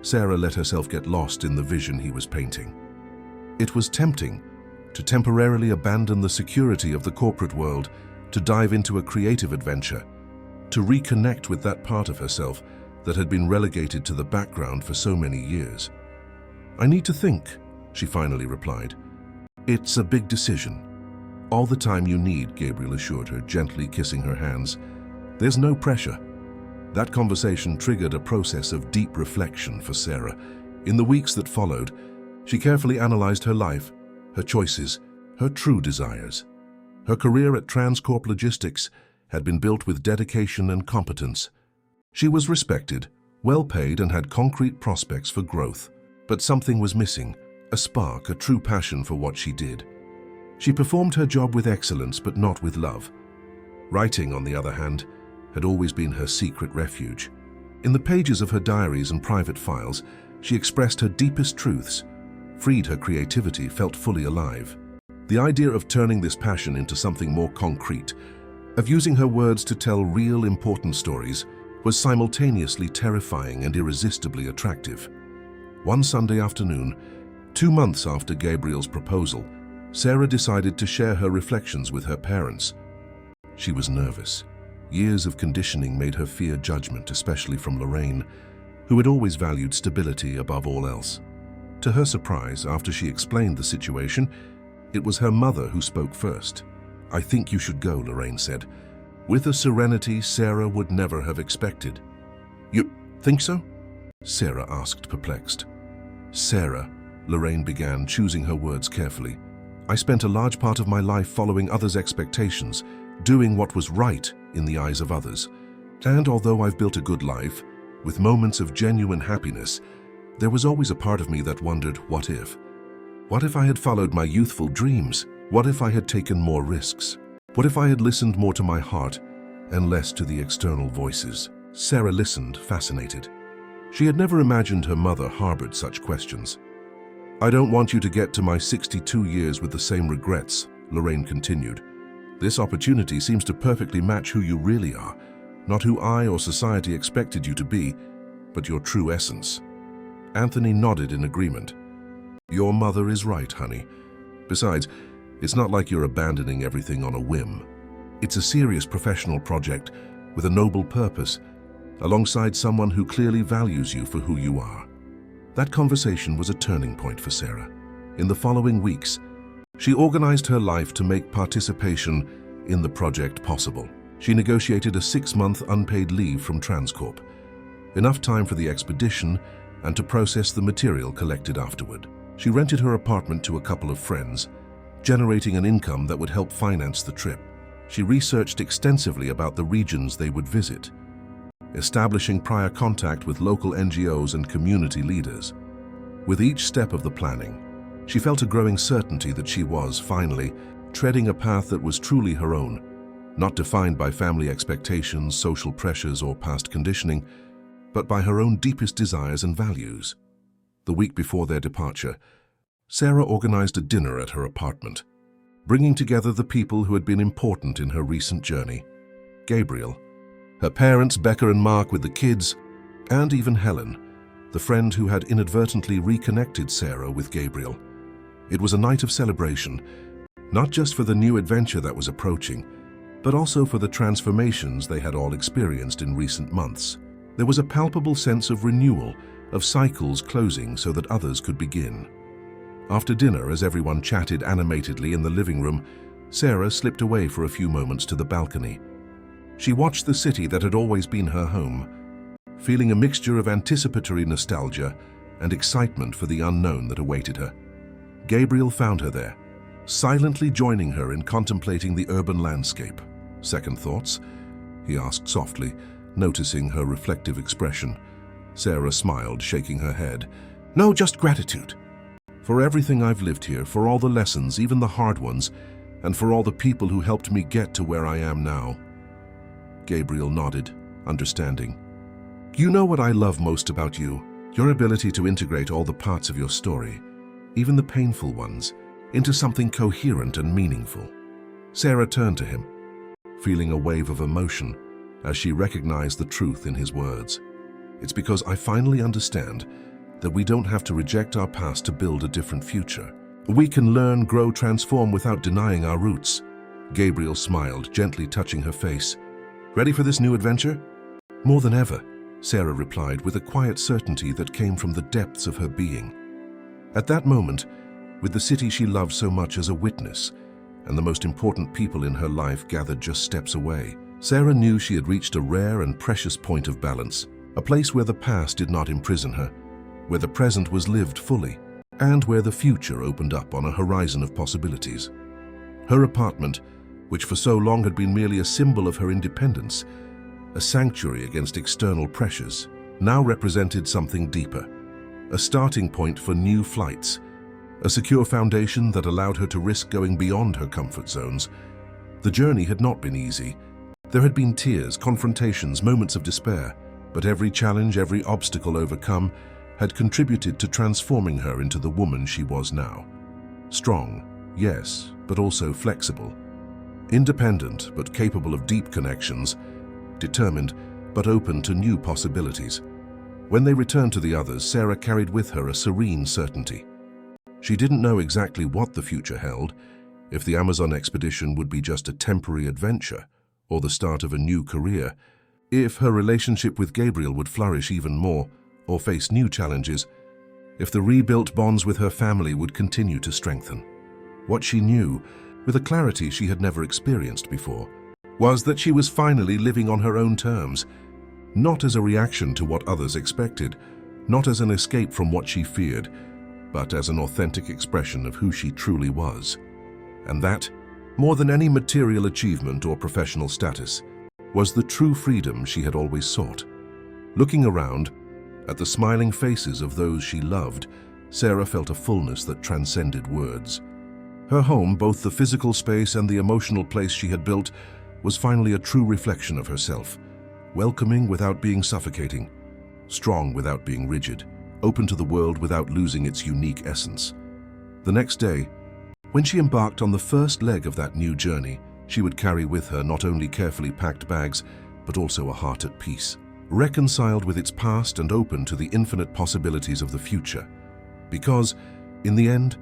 Sarah let herself get lost in the vision he was painting. It was tempting to temporarily abandon the security of the corporate world, to dive into a creative adventure, to reconnect with that part of herself that had been relegated to the background for so many years. I need to think, she finally replied. It's a big decision. All the time you need, Gabriel assured her, gently kissing her hands. There's no pressure. That conversation triggered a process of deep reflection for Sarah. In the weeks that followed, she carefully analyzed her life, her choices, her true desires. Her career at Transcorp Logistics had been built with dedication and competence. She was respected, well paid, and had concrete prospects for growth. But something was missing, a spark, a true passion for what she did. She performed her job with excellence, but not with love. Writing, on the other hand, had always been her secret refuge. In the pages of her diaries and private files, she expressed her deepest truths, freed her creativity, felt fully alive. The idea of turning this passion into something more concrete, of using her words to tell real, important stories, was simultaneously terrifying and irresistibly attractive. One Sunday afternoon, 2 months after Gabriel's proposal, Sarah decided to share her reflections with her parents. She was nervous. Years of conditioning made her fear judgment, especially from Lorraine, who had always valued stability above all else. To her surprise, after she explained the situation, it was her mother who spoke first. I think you should go, Lorraine said, with a serenity Sarah would never have expected. You think so? Sarah asked, perplexed. Sarah, Lorraine began, choosing her words carefully. I spent a large part of my life following others' expectations, doing what was right in the eyes of others. And although I've built a good life, with moments of genuine happiness, there was always a part of me that wondered, what if? What if I had followed my youthful dreams? What if I had taken more risks? What if I had listened more to my heart and less to the external voices? Sarah listened, fascinated. She had never imagined her mother harbored such questions. I don't want you to get to my 62 years with the same regrets, Lorraine continued. This opportunity seems to perfectly match who you really are, not who I or society expected you to be, but your true essence. Anthony nodded in agreement. Your mother is right, honey. Besides, it's not like you're abandoning everything on a whim. It's a serious professional project with a noble purpose, alongside someone who clearly values you for who you are. That conversation was a turning point for Sarah. In the following weeks, she organized her life to make participation in the project possible. She negotiated a 6-month unpaid leave from Transcorp, enough time for the expedition and to process the material collected afterward. She rented her apartment to a couple of friends, generating an income that would help finance the trip. She researched extensively about the regions they would visit, establishing prior contact with local NGOs and community leaders. With each step of the planning, she felt a growing certainty that she was, finally, treading a path that was truly her own, not defined by family expectations, social pressures, or past conditioning, but by her own deepest desires and values. The week before their departure, Sarah organized a dinner at her apartment, bringing together the people who had been important in her recent journey. Gabriel, her parents, Becca and Mark with the kids, and even Helen, the friend who had inadvertently reconnected Sarah with Gabriel. It was a night of celebration, not just for the new adventure that was approaching, but also for the transformations they had all experienced in recent months. There was a palpable sense of renewal, of cycles closing so that others could begin. After dinner, as everyone chatted animatedly in the living room, Sarah slipped away for a few moments to the balcony. She watched the city that had always been her home, feeling a mixture of anticipatory nostalgia and excitement for the unknown that awaited her. Gabriel found her there, silently joining her in contemplating the urban landscape. "Second thoughts?" he asked softly, noticing her reflective expression. Sarah smiled, shaking her head. "No, just gratitude. For everything I've lived here, for all the lessons, even the hard ones, and for all the people who helped me get to where I am now." Gabriel nodded, understanding. "You know what I love most about you? Your ability to integrate all the parts of your story, even the painful ones, into something coherent and meaningful." Sarah turned to him, feeling a wave of emotion as she recognized the truth in his words. "It's because I finally understand that we don't have to reject our past to build a different future. We can learn, grow, transform without denying our roots." Gabriel smiled, gently touching her face. "Ready for this new adventure?" "More than ever," Sarah replied with a quiet certainty that came from the depths of her being. At that moment, with the city she loved so much as a witness, and the most important people in her life gathered just steps away, Sarah knew she had reached a rare and precious point of balance, a place where the past did not imprison her, where the present was lived fully, and where the future opened up on a horizon of possibilities. Her apartment, which for so long had been merely a symbol of her independence, a sanctuary against external pressures, now represented something deeper, a starting point for new flights, a secure foundation that allowed her to risk going beyond her comfort zones. The journey had not been easy. There had been tears, confrontations, moments of despair, but every challenge, every obstacle overcome had contributed to transforming her into the woman she was now. Strong, yes, but also flexible. Independent, but capable of deep connections. Determined, but open to new possibilities. When they returned to the others, Sarah carried with her a serene certainty. She didn't know exactly what the future held, if the Amazon expedition would be just a temporary adventure or the start of a new career, if her relationship with Gabriel would flourish even more or face new challenges, if the rebuilt bonds with her family would continue to strengthen. What she knew, with a clarity she had never experienced before, was that she was finally living on her own terms, not as a reaction to what others expected, not as an escape from what she feared, but as an authentic expression of who she truly was. And that, more than any material achievement or professional status, was the true freedom she had always sought. Looking around, at the smiling faces of those she loved, Sarah felt a fullness that transcended words. Her home, both the physical space and the emotional place she had built, was finally a true reflection of herself, welcoming without being suffocating, strong without being rigid, open to the world without losing its unique essence. The next day, when she embarked on the first leg of that new journey, she would carry with her not only carefully packed bags, but also a heart at peace, reconciled with its past and open to the infinite possibilities of the future. Because, in the end,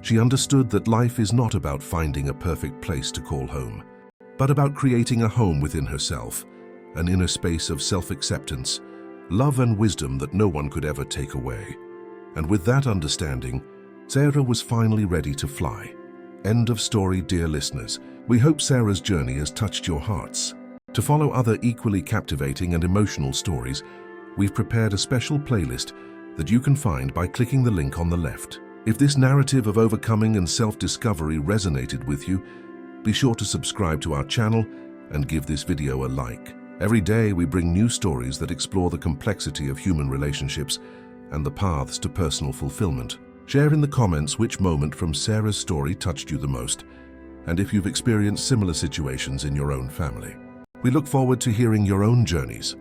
she understood that life is not about finding a perfect place to call home, but about creating a home within herself, an inner space of self-acceptance, love and wisdom that no one could ever take away. And with that understanding, Sarah was finally ready to fly. End of story, dear listeners. We hope Sarah's journey has touched your hearts. To follow other equally captivating and emotional stories, we've prepared a special playlist that you can find by clicking the link on the left. If this narrative of overcoming and self-discovery resonated with you, be sure to subscribe to our channel and give this video a like. Every day we bring new stories that explore the complexity of human relationships and the paths to personal fulfillment. Share in the comments which moment from Sarah's story touched you the most, and if you've experienced similar situations in your own family. We look forward to hearing your own journeys.